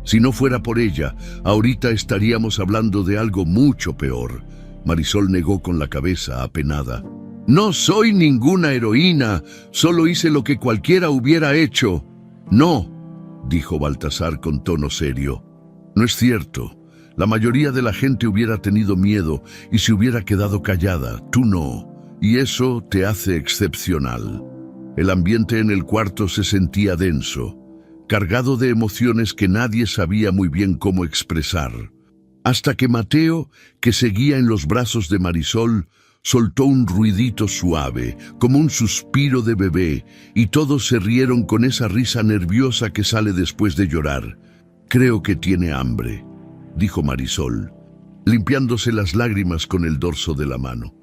Si no fuera por ella, ahorita estaríamos hablando de algo mucho peor. Marisol negó con la cabeza apenada. No soy ninguna heroína, solo hice lo que cualquiera hubiera hecho. No, dijo Baltasar con tono serio. No es cierto. La mayoría de la gente hubiera tenido miedo y se hubiera quedado callada. Tú no, y eso te hace excepcional. El ambiente en el cuarto se sentía denso, cargado de emociones que nadie sabía muy bien cómo expresar. Hasta que Mateo, que seguía en los brazos de Marisol, soltó un ruidito suave, como un suspiro de bebé, y todos se rieron con esa risa nerviosa que sale después de llorar. Creo que tiene hambre, dijo Marisol, limpiándose las lágrimas con el dorso de la mano.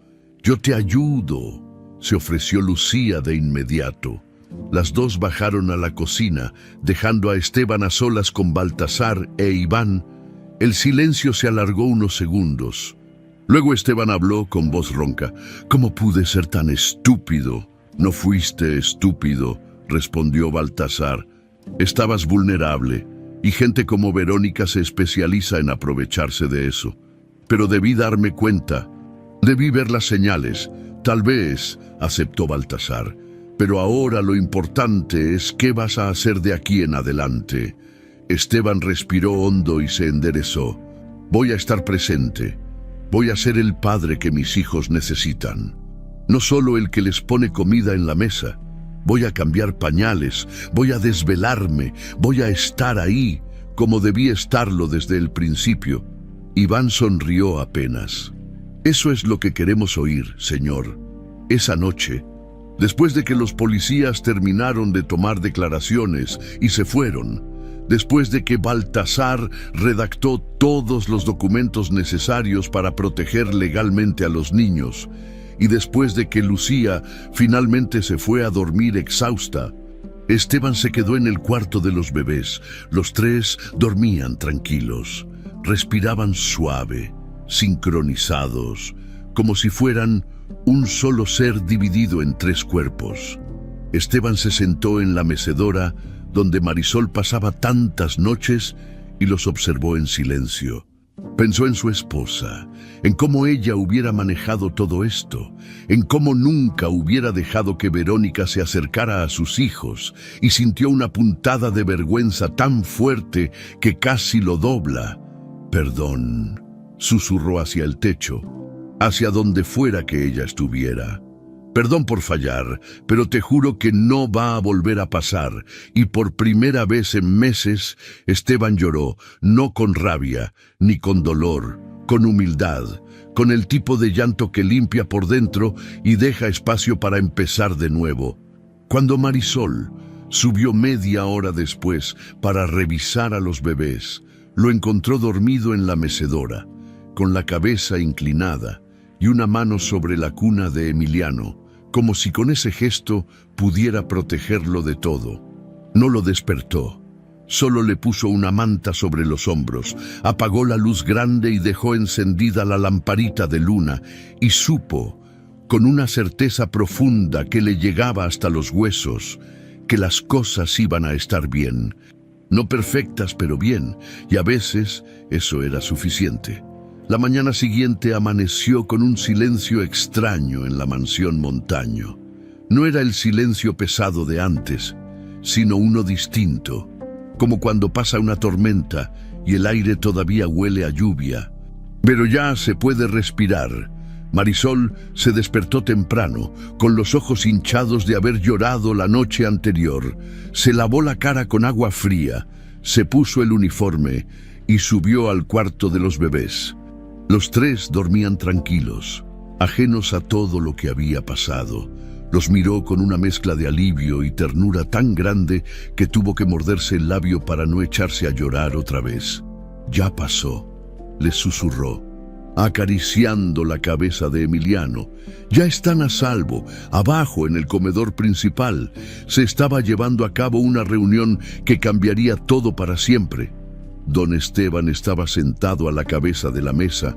Yo te ayudo, se ofreció Lucía de inmediato. Las dos bajaron a la cocina, dejando a Esteban a solas con Baltasar e Iván. El silencio se alargó unos segundos. Luego Esteban habló con voz ronca. ¿Cómo pude ser tan estúpido? No fuiste estúpido, respondió Baltasar. Estabas vulnerable, y gente como Verónica se especializa en aprovecharse de eso. Pero debí darme cuenta. Debí ver las señales. Tal vez, aceptó Baltasar. Pero ahora lo importante es qué vas a hacer de aquí en adelante. Esteban respiró hondo y se enderezó. Voy a estar presente. Voy a ser el padre que mis hijos necesitan. No solo el que les pone comida en la mesa. Voy a cambiar pañales, voy a desvelarme, voy a estar ahí, como debí estarlo desde el principio. Iván sonrió apenas. Eso es lo que queremos oír, señor. Esa noche, después de que los policías terminaron de tomar declaraciones y se fueron, después de que Baltasar redactó todos los documentos necesarios para proteger legalmente a los niños, y después de que Lucía finalmente se fue a dormir exhausta, Esteban se quedó en el cuarto de los bebés. Los tres dormían tranquilos, respiraban suave, sincronizados, como si fueran un solo ser dividido en tres cuerpos. Esteban se sentó en la mecedora donde Marisol pasaba tantas noches y los observó en silencio. Pensó en su esposa, en cómo ella hubiera manejado todo esto, en cómo nunca hubiera dejado que Verónica se acercara a sus hijos, y sintió una puntada de vergüenza tan fuerte que casi lo dobla. Perdón, susurró hacia el techo, hacia donde fuera que ella estuviera. Perdón por fallar, pero te juro que no va a volver a pasar. Y por primera vez en meses, Esteban lloró, no con rabia, ni con dolor, con humildad, con el tipo de llanto que limpia por dentro y deja espacio para empezar de nuevo. Cuando Marisol subió media hora después para revisar a los bebés, lo encontró dormido en la mecedora, con la cabeza inclinada y una mano sobre la cuna de Emiliano, como si con ese gesto pudiera protegerlo de todo. No lo despertó, solo le puso una manta sobre los hombros, apagó la luz grande y dejó encendida la lamparita de luna, y supo, con una certeza profunda que le llegaba hasta los huesos, que las cosas iban a estar bien. No perfectas, pero bien, y a veces eso era suficiente. La mañana siguiente amaneció con un silencio extraño en la mansión Montaño. No era el silencio pesado de antes, sino uno distinto, como cuando pasa una tormenta y el aire todavía huele a lluvia. Pero ya se puede respirar. Marisol se despertó temprano, con los ojos hinchados de haber llorado la noche anterior. Se lavó la cara con agua fría, se puso el uniforme y subió al cuarto de los bebés. Los tres dormían tranquilos, ajenos a todo lo que había pasado. Los miró con una mezcla de alivio y ternura tan grande que tuvo que morderse el labio para no echarse a llorar otra vez. Ya pasó, les susurró, acariciando la cabeza de Emiliano. Ya están a salvo, abajo en el comedor principal. Se estaba llevando a cabo una reunión que cambiaría todo para siempre. Don Esteban estaba sentado a la cabeza de la mesa,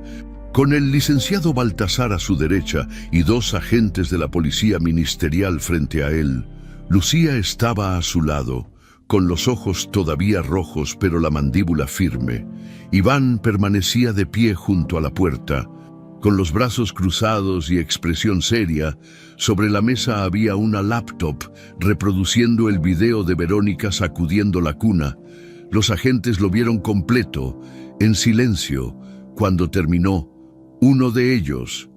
con el licenciado Baltasar a su derecha y dos agentes de la policía ministerial frente a él. Lucía estaba a su lado, con los ojos todavía rojos pero la mandíbula firme. Iván permanecía de pie junto a la puerta, con los brazos cruzados y expresión seria. Sobre la mesa había una laptop reproduciendo el video de Verónica sacudiendo la cuna. Los agentes lo vieron completo, en silencio. Cuando terminó, uno de ellos,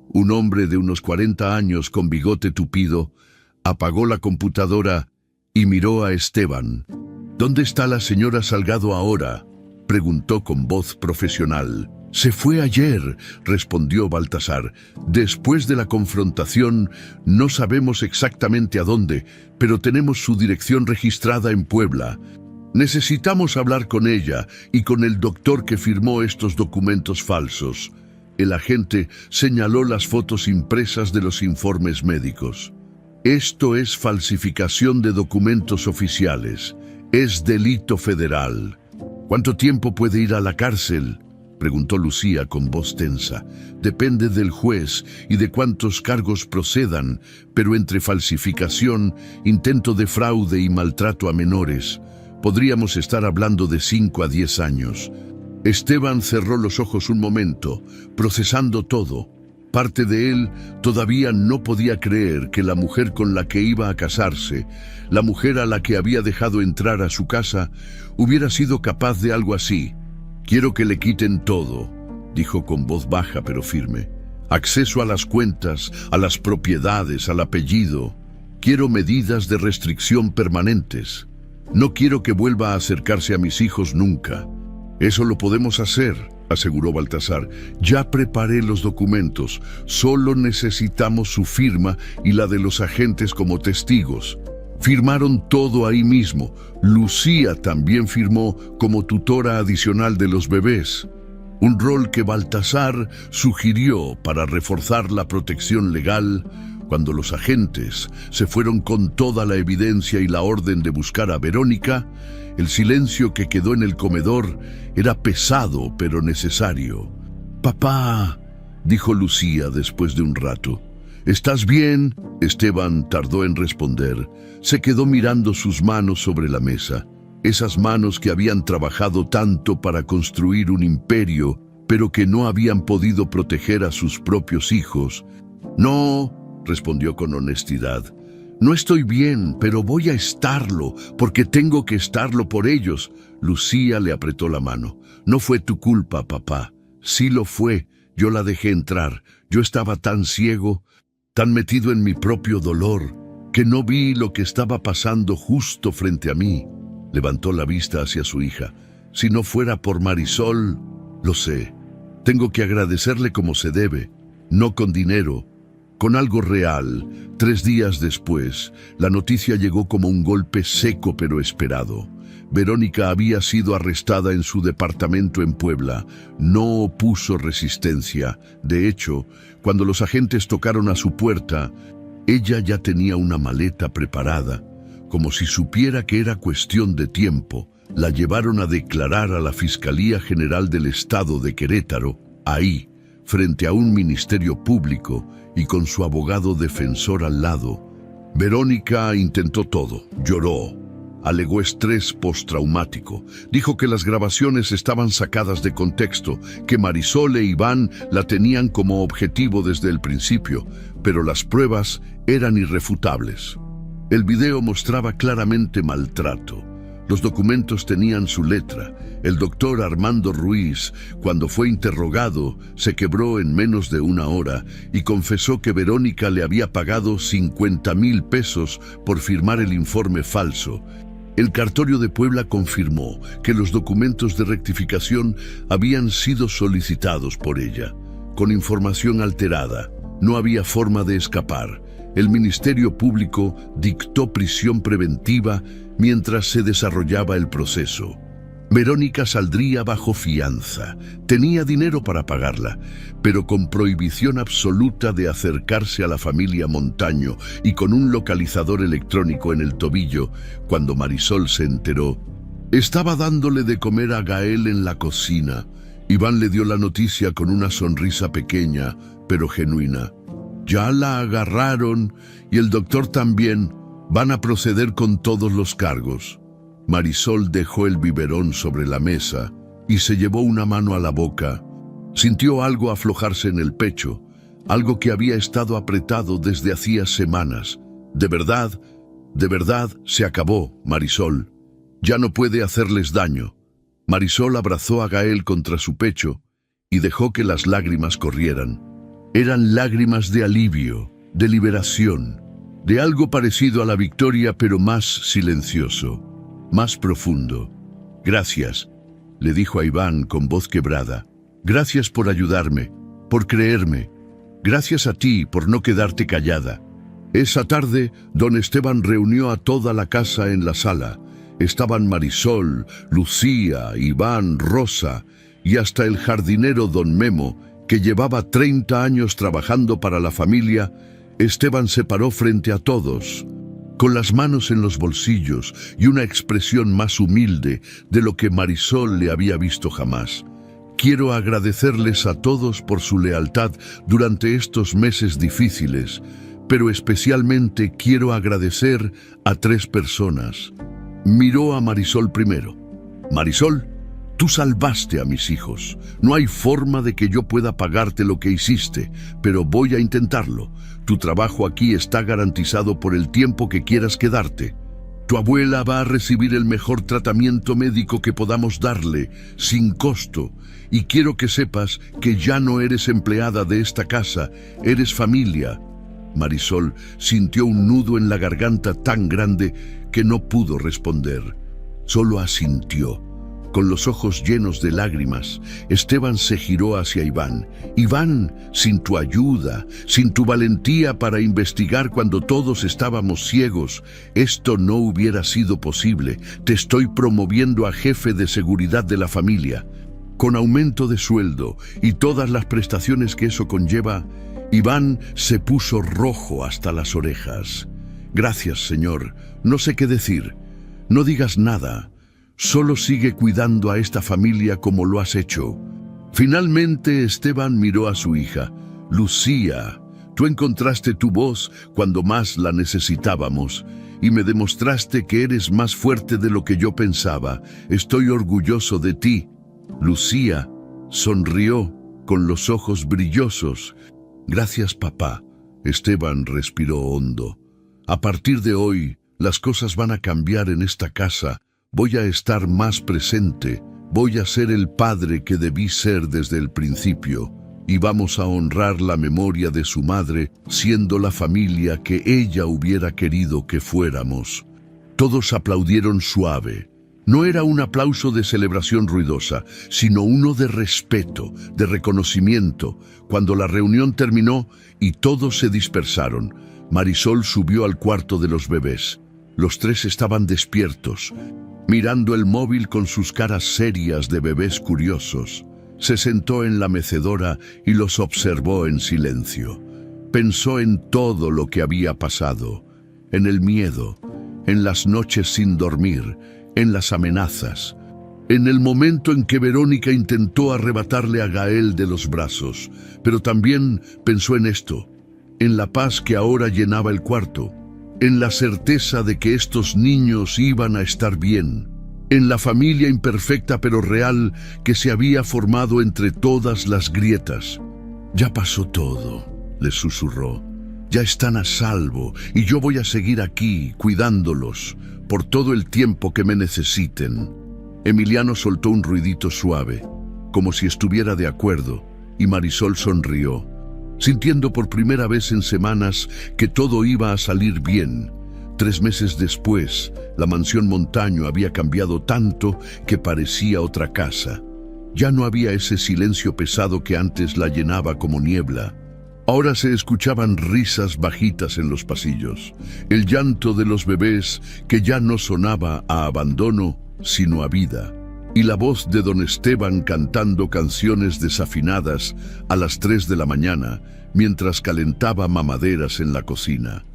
un hombre de unos 40 años con bigote tupido, apagó la computadora y miró a Esteban. «¿Dónde está la señora Salgado ahora?», preguntó con voz profesional. «Se fue ayer», respondió Baltasar. «Después de la confrontación, no sabemos exactamente a dónde, pero tenemos su dirección registrada en Puebla. Necesitamos hablar con ella y con el doctor que firmó estos documentos falsos». El agente señaló las fotos impresas de los informes médicos. «Esto es falsificación de documentos oficiales. Es delito federal». «¿Cuánto tiempo puede ir a la cárcel?», preguntó Lucía con voz tensa. «Depende del juez y de cuántos cargos procedan, pero entre falsificación, intento de fraude y maltrato a menores, podríamos estar hablando de 5 a 10 años». Esteban cerró los ojos un momento, procesando todo. Parte de él todavía no podía creer que la mujer con la que iba a casarse, la mujer a la que había dejado entrar a su casa, hubiera sido capaz de algo así. «Quiero que le quiten todo», dijo con voz baja pero firme. «Acceso a las cuentas, a las propiedades, al apellido. Quiero medidas de restricción permanentes. No quiero que vuelva a acercarse a mis hijos nunca». «Eso lo podemos hacer», aseguró Baltasar. «Ya preparé los documentos. Solo necesitamos su firma y la de los agentes como testigos». Firmaron todo ahí mismo. Lucía también firmó como tutora adicional de los bebés, un rol que Baltasar sugirió para reforzar la protección legal. Cuando los agentes se fueron con toda la evidencia y la orden de buscar a Verónica, el silencio que quedó en el comedor era pesado pero necesario. «Papá», dijo Lucía después de un rato. «¿Estás bien?». Esteban tardó en responder. Se quedó mirando sus manos sobre la mesa, esas manos que habían trabajado tanto para construir un imperio, pero que no habían podido proteger a sus propios hijos. «No», respondió con honestidad. «No estoy bien, pero voy a estarlo, porque tengo que estarlo por ellos». Lucía le apretó la mano. «No fue tu culpa, papá». «Sí lo fue. Yo la dejé entrar. Yo estaba tan ciego, tan metido en mi propio dolor, que no vi lo que estaba pasando justo frente a mí». Levantó la vista hacia su hija. «Si no fuera por Marisol, lo sé. Tengo que agradecerle como se debe, no con dinero, con algo real». 3 días después, la noticia llegó como un golpe seco pero esperado. Verónica había sido arrestada en su departamento en Puebla. No opuso resistencia. De hecho, cuando los agentes tocaron a su puerta, ella ya tenía una maleta preparada. Como si supiera que era cuestión de tiempo, la llevaron a declarar a la Fiscalía General del Estado de Querétaro, ahí, frente a un ministerio público y con su abogado defensor al lado. Verónica intentó todo, lloró, alegó estrés postraumático, dijo que las grabaciones estaban sacadas de contexto, que Marisol e Iván la tenían como objetivo desde el principio, pero las pruebas eran irrefutables. El video mostraba claramente maltrato. Los documentos tenían su letra. El doctor Armando Ruiz, cuando fue interrogado, se quebró en menos de 1 hora y confesó que Verónica le había pagado 50,000 pesos por firmar el informe falso. El cartorio de Puebla confirmó que los documentos de rectificación habían sido solicitados por ella. Con información alterada, no había forma de escapar. El Ministerio Público dictó prisión preventiva mientras se desarrollaba el proceso. Verónica saldría bajo fianza. Tenía dinero para pagarla, pero con prohibición absoluta de acercarse a la familia Montaño y con un localizador electrónico en el tobillo. Cuando Marisol se enteró, estaba dándole de comer a Gael en la cocina. Iván le dio la noticia con una sonrisa pequeña, pero genuina. «Ya la agarraron y el doctor también. Van a proceder con todos los cargos». Marisol dejó el biberón sobre la mesa y se llevó una mano a la boca. Sintió algo aflojarse en el pecho, algo que había estado apretado desde hacía semanas. De verdad, se acabó, Marisol. Ya no puede hacerles daño. Marisol abrazó a Gael contra su pecho y dejó que las lágrimas corrieran. Eran lágrimas de alivio, de liberación, de algo parecido a la victoria, pero más silencioso, más profundo. Gracias, le dijo a Iván con voz quebrada. Gracias por ayudarme, por creerme. Gracias a ti por no quedarte callada. Esa tarde, don Esteban reunió a toda la casa en la sala. Estaban Marisol, Lucía, Iván, Rosa y hasta el jardinero don Memo, que llevaba 30 años trabajando para la familia. Esteban se paró frente a todos, con las manos en los bolsillos y una expresión más humilde de lo que Marisol le había visto jamás. Quiero agradecerles a todos por su lealtad durante estos meses difíciles, pero especialmente quiero agradecer a 3 personas. Miró a Marisol primero. Marisol, tú salvaste a mis hijos. No hay forma de que yo pueda pagarte lo que hiciste, pero voy a intentarlo. Tu trabajo aquí está garantizado por el tiempo que quieras quedarte. Tu abuela va a recibir el mejor tratamiento médico que podamos darle, sin costo. Y quiero que sepas que ya no eres empleada de esta casa, eres familia. Marisol sintió un nudo en la garganta tan grande que no pudo responder. Solo asintió. Con los ojos llenos de lágrimas, Esteban se giró hacia Iván. Iván, sin tu ayuda, sin tu valentía para investigar cuando todos estábamos ciegos, esto no hubiera sido posible. Te estoy promoviendo a jefe de seguridad de la familia. Con aumento de sueldo y todas las prestaciones que eso conlleva, Iván se puso rojo hasta las orejas. Gracias, señor. No sé qué decir. No digas nada. Solo sigue cuidando a esta familia como lo has hecho. Finalmente Esteban miró a su hija. Lucía, tú encontraste tu voz cuando más la necesitábamos y me demostraste que eres más fuerte de lo que yo pensaba. Estoy orgulloso de ti. Lucía sonrió con los ojos brillosos. Gracias, papá. Esteban respiró hondo. A partir de hoy, las cosas van a cambiar en esta casa. Voy a estar más presente, voy a ser el padre que debí ser desde el principio, y vamos a honrar la memoria de su madre, siendo la familia que ella hubiera querido que fuéramos. Todos aplaudieron suave. No era un aplauso de celebración ruidosa, sino uno de respeto, de reconocimiento. Cuando la reunión terminó y todos se dispersaron, Marisol subió al cuarto de los bebés. Los 3 estaban despiertos, mirando el móvil con sus caras serias de bebés curiosos. Se sentó en la mecedora y los observó en silencio. Pensó en todo lo que había pasado, en el miedo, en las noches sin dormir, en las amenazas, en el momento en que Verónica intentó arrebatarle a Gael de los brazos, pero también pensó en esto, en la paz que ahora llenaba el cuarto, en la certeza de que estos niños iban a estar bien, en la familia imperfecta pero real que se había formado entre todas las grietas. Ya pasó todo, le susurró. Ya están a salvo y yo voy a seguir aquí cuidándolos por todo el tiempo que me necesiten. Emiliano soltó un ruidito suave, como si estuviera de acuerdo, y Marisol sonrió, sintiendo por primera vez en semanas que todo iba a salir bien. 3 meses después, la mansión Montaño había cambiado tanto que parecía otra casa. Ya no había ese silencio pesado que antes la llenaba como niebla. Ahora se escuchaban risas bajitas en los pasillos, el llanto de los bebés que ya no sonaba a abandono, sino a vida, y la voz de don Esteban cantando canciones desafinadas a las 3 de la mañana, mientras calentaba mamaderas en la cocina.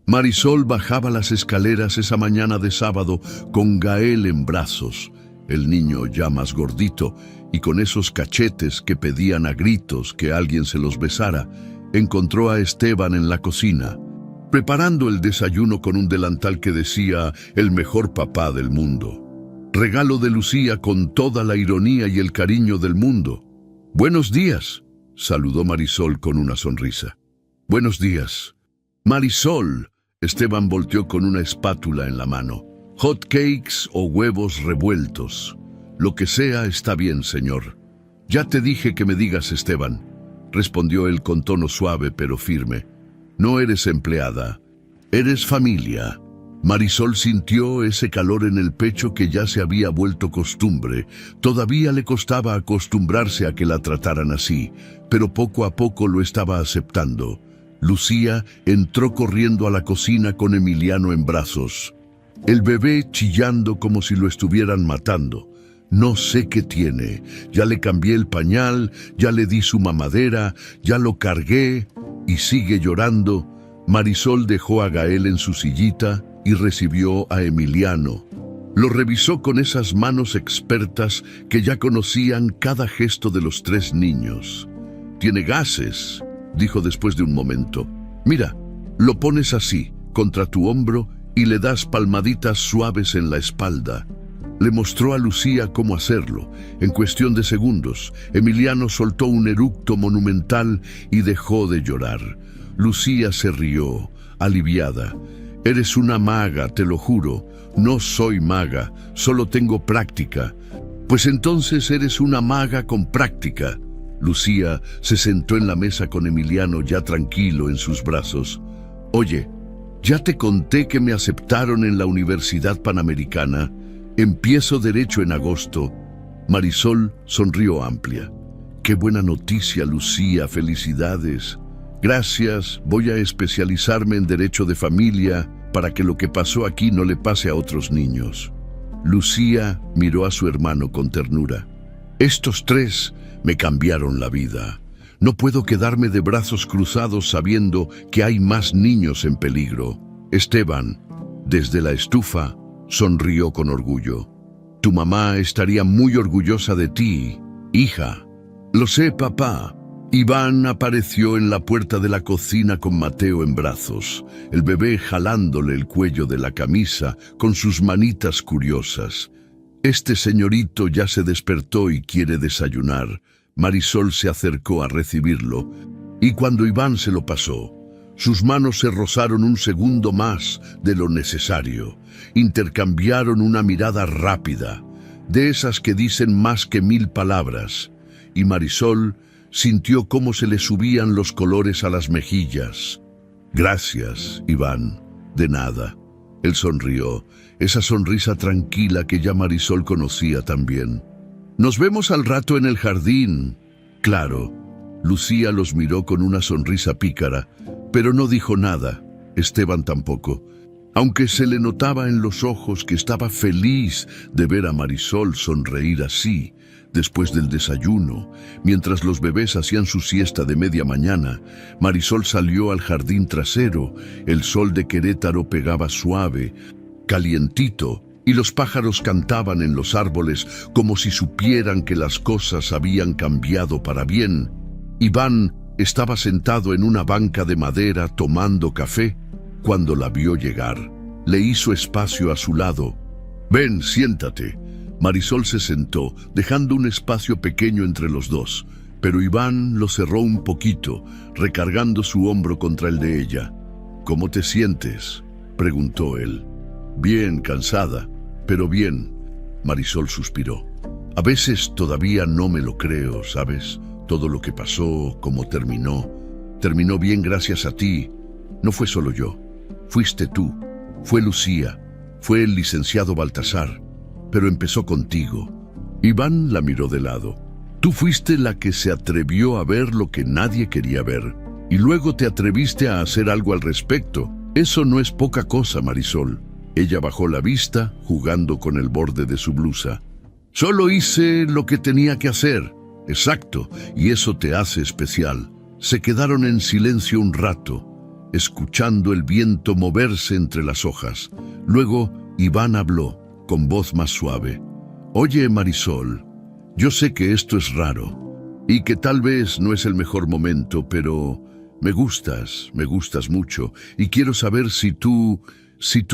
Marisol bajaba las escaleras esa mañana de sábado con Gael en brazos, el niño ya más gordito, y con esos cachetes que pedían a gritos que alguien se los besara. Encontró a Esteban en la cocina, preparando el desayuno con un delantal que decía «el mejor papá del mundo». regalo de Lucía con toda la ironía y el cariño del mundo. «Buenos días», saludó Marisol con una sonrisa. «Buenos días». «Marisol», Esteban volteó con una espátula en la mano. «Hot cakes o huevos revueltos. Lo que sea está bien, señor». «Ya te dije que me digas Esteban», respondió él con tono suave pero firme. «No eres empleada, eres familia». Marisol sintió ese calor en el pecho que ya se había vuelto costumbre. Todavía le costaba acostumbrarse a que la trataran así, pero poco a poco lo estaba aceptando. Lucía entró corriendo a la cocina con Emiliano en brazos. El bebé chillando como si lo estuvieran matando. «No sé qué tiene. Ya le cambié el pañal, ya le di su mamadera, ya lo cargué y sigue llorando». Marisol dejó a Gael en su sillita y recibió a Emiliano. Lo revisó con esas manos expertas que ya conocían cada gesto de los 3 niños. «Tiene gases», dijo después de un momento. «Mira, lo pones así, contra tu hombro y le das palmaditas suaves en la espalda». Le mostró a Lucía cómo hacerlo. En cuestión de segundos, Emiliano soltó un eructo monumental y dejó de llorar. Lucía se rió, aliviada. «Eres una maga, te lo juro». «No soy maga, solo tengo práctica». «Pues entonces eres una maga con práctica». Lucía se sentó en la mesa con Emiliano ya tranquilo en sus brazos. «Oye, ya te conté que me aceptaron en la Universidad Panamericana. Empiezo derecho en agosto». Marisol sonrió amplia. «Qué buena noticia, Lucía, felicidades». «Gracias, voy a especializarme en derecho de familia para que lo que pasó aquí no le pase a otros niños». Lucía miró a su hermano con ternura. «Estos 3 me cambiaron la vida. No puedo quedarme de brazos cruzados sabiendo que hay más niños en peligro». Esteban, desde la estufa, sonrió con orgullo. «Tu mamá estaría muy orgullosa de ti, hija». «Lo sé, papá». Iván apareció en la puerta de la cocina con Mateo en brazos, el bebé jalándole el cuello de la camisa con sus manitas curiosas. «Este señorito ya se despertó y quiere desayunar». Marisol se acercó a recibirlo, y cuando Iván se lo pasó, sus manos se rozaron un segundo más de lo necesario. Intercambiaron una mirada rápida, de esas que dicen más que 1000 palabras, y Marisol sintió cómo se le subían los colores a las mejillas. «Gracias, Iván». «De nada». Él sonrió, esa sonrisa tranquila que ya Marisol conocía también. «Nos vemos al rato en el jardín». «Claro». Lucía los miró con una sonrisa pícara, pero no dijo nada. Esteban tampoco, aunque se le notaba en los ojos que estaba feliz de ver a Marisol sonreír así. Después del desayuno, mientras los bebés hacían su siesta de media mañana, Marisol salió al jardín trasero. El sol de Querétaro pegaba suave, calientito, y los pájaros cantaban en los árboles como si supieran que las cosas habían cambiado para bien. Iván estaba sentado en una banca de madera tomando café cuando la vio llegar. Le hizo espacio a su lado. «Ven, siéntate». Marisol se sentó, dejando un espacio pequeño entre los dos, pero Iván lo cerró un poquito, recargando su hombro contra el de ella. «¿Cómo te sientes?», preguntó él. «Bien, cansada, pero bien». Marisol suspiró. «A veces todavía no me lo creo, ¿sabes? Todo lo que pasó, cómo terminó. Terminó bien gracias a ti. No fue solo yo. Fuiste tú, fue Lucía, fue el licenciado Baltasar. Pero empezó contigo». Iván la miró de lado. «Tú fuiste la que se atrevió a ver lo que nadie quería ver. Y luego te atreviste a hacer algo al respecto. Eso no es poca cosa, Marisol». Ella bajó la vista, jugando con el borde de su blusa. «Solo hice lo que tenía que hacer». «Exacto, y eso te hace especial». Se quedaron en silencio un rato, escuchando el viento moverse entre las hojas. Luego Iván habló, con voz más suave. «Oye, Marisol, yo sé que esto es raro y que tal vez no es el mejor momento, pero me gustas mucho y quiero saber si tú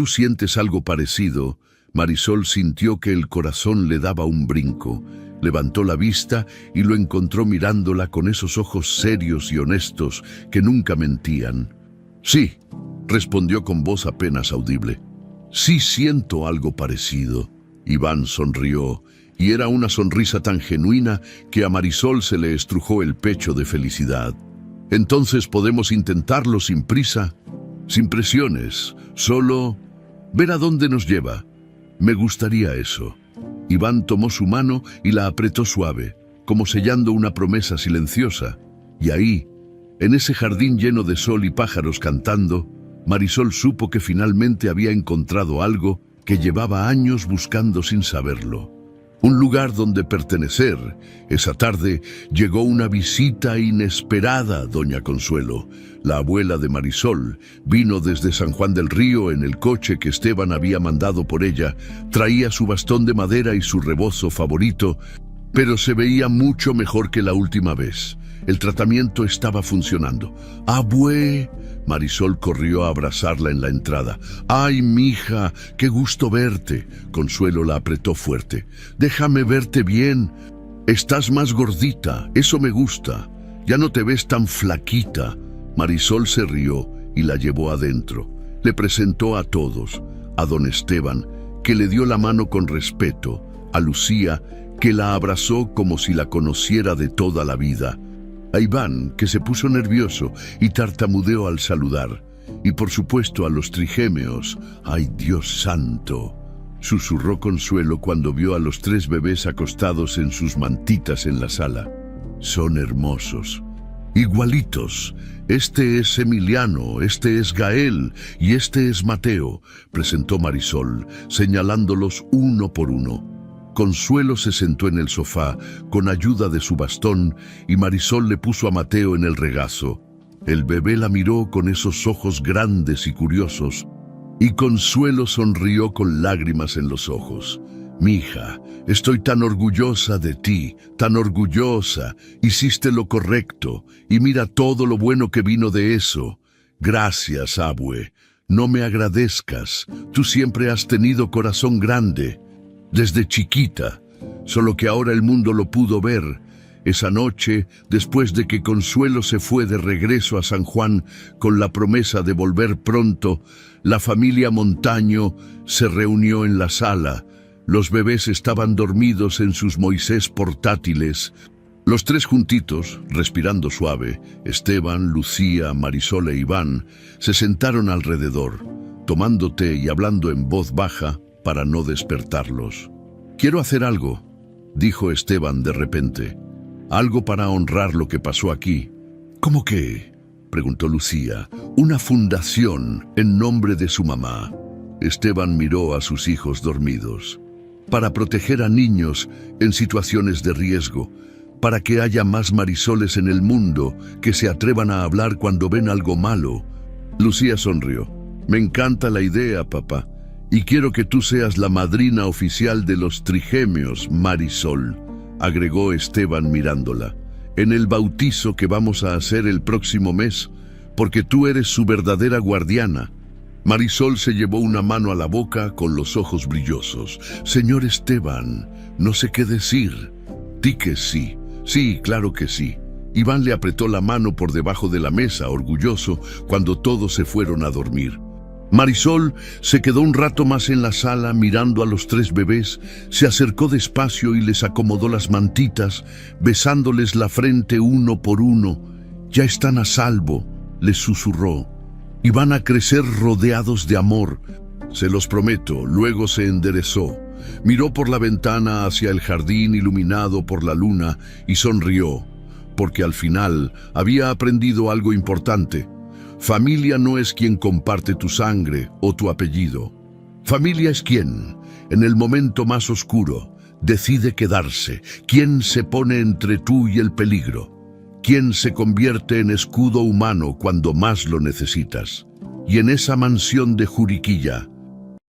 sientes algo parecido. Marisol sintió que el corazón le daba un brinco. Levantó la vista y lo encontró mirándola con esos ojos serios y honestos que nunca mentían. «Sí», respondió con voz apenas audible. «Sí siento algo parecido». Iván sonrió, y era una sonrisa tan genuina que a Marisol se le estrujó el pecho de felicidad. «Entonces podemos intentarlo sin prisa, sin presiones, solo ver a dónde nos lleva. Me gustaría eso». Iván tomó su mano y la apretó suave, como sellando una promesa silenciosa. Y ahí, en ese jardín lleno de sol y pájaros cantando, Marisol supo que finalmente había encontrado algo que llevaba años buscando sin saberlo. Un lugar donde pertenecer. Esa tarde llegó una visita inesperada a doña Consuelo. La abuela de Marisol vino desde San Juan del Río en el coche que Esteban había mandado por ella. Traía su bastón de madera y su rebozo favorito, pero se veía mucho mejor que la última vez. El tratamiento estaba funcionando. ¡Abue! Marisol corrió a abrazarla en la entrada. «¡Ay, mija! ¡Qué gusto verte!» Consuelo la apretó fuerte. «Déjame verte bien. Estás más gordita, eso me gusta. Ya no te ves tan flaquita». Marisol se rió y la llevó adentro. Le presentó a todos, a don Esteban, que le dio la mano con respeto, a Lucía, que la abrazó como si la conociera de toda la vida, a Iván, que se puso nervioso y tartamudeó al saludar, y por supuesto a los trigémeos. «¡Ay, Dios santo!», susurró Consuelo cuando vio a los 3 bebés acostados en sus mantitas en la sala. «Son hermosos, igualitos. Este es Emiliano, este es Gael y este es Mateo», presentó Marisol, señalándolos uno por uno. Consuelo se sentó en el sofá con ayuda de su bastón y Marisol le puso a Mateo en el regazo. El bebé la miró con esos ojos grandes y curiosos, y Consuelo sonrió con lágrimas en los ojos. «Mija, estoy tan orgullosa de ti, tan orgullosa. Hiciste lo correcto, y mira todo lo bueno que vino de eso. Gracias, abue. No me agradezcas. Tú siempre has tenido corazón grande. Desde chiquita, solo que ahora el mundo lo pudo ver. Esa noche, después de que Consuelo se fue de regreso a San Juan con la promesa de volver pronto, la familia Montaño se reunió en la sala. Los bebés estaban dormidos en sus Moisés portátiles. Los 3 juntitos, respirando suave, Esteban, Lucía, Marisol e Iván, se sentaron alrededor, tomando té y hablando en voz baja para no despertarlos. «Quiero hacer algo», dijo Esteban de repente. «Algo para honrar lo que pasó aquí». «¿Cómo qué?», preguntó Lucía. «Una fundación en nombre de su mamá». Esteban miró a sus hijos dormidos. «Para proteger a niños en situaciones de riesgo, para que haya más Marisoles en el mundo que se atrevan a hablar cuando ven algo malo». Lucía sonrió. «Me encanta la idea, papá. Y quiero que tú seas la madrina oficial de los trigémeos, Marisol», agregó Esteban mirándola, «en el bautizo que vamos a hacer el próximo mes, porque tú eres su verdadera guardiana». Marisol se llevó una mano a la boca con los ojos brillosos. «Señor Esteban, no sé qué decir». «Di que sí». «Sí, claro que sí». Iván le apretó la mano por debajo de la mesa, orgulloso, cuando todos se fueron a dormir. Marisol se quedó un rato más en la sala mirando a los 3 bebés, se acercó despacio y les acomodó las mantitas, besándoles la frente uno por uno. «Ya están a salvo», les susurró, «y van a crecer rodeados de amor. Se los prometo». Luego se enderezó, miró por la ventana hacia el jardín iluminado por la luna y sonrió, porque al final había aprendido algo importante. Familia no es quien comparte tu sangre o tu apellido. Familia es quien, en el momento más oscuro, decide quedarse, quien se pone entre tú y el peligro, quien se convierte en escudo humano cuando más lo necesitas. Y en esa mansión de Juriquilla,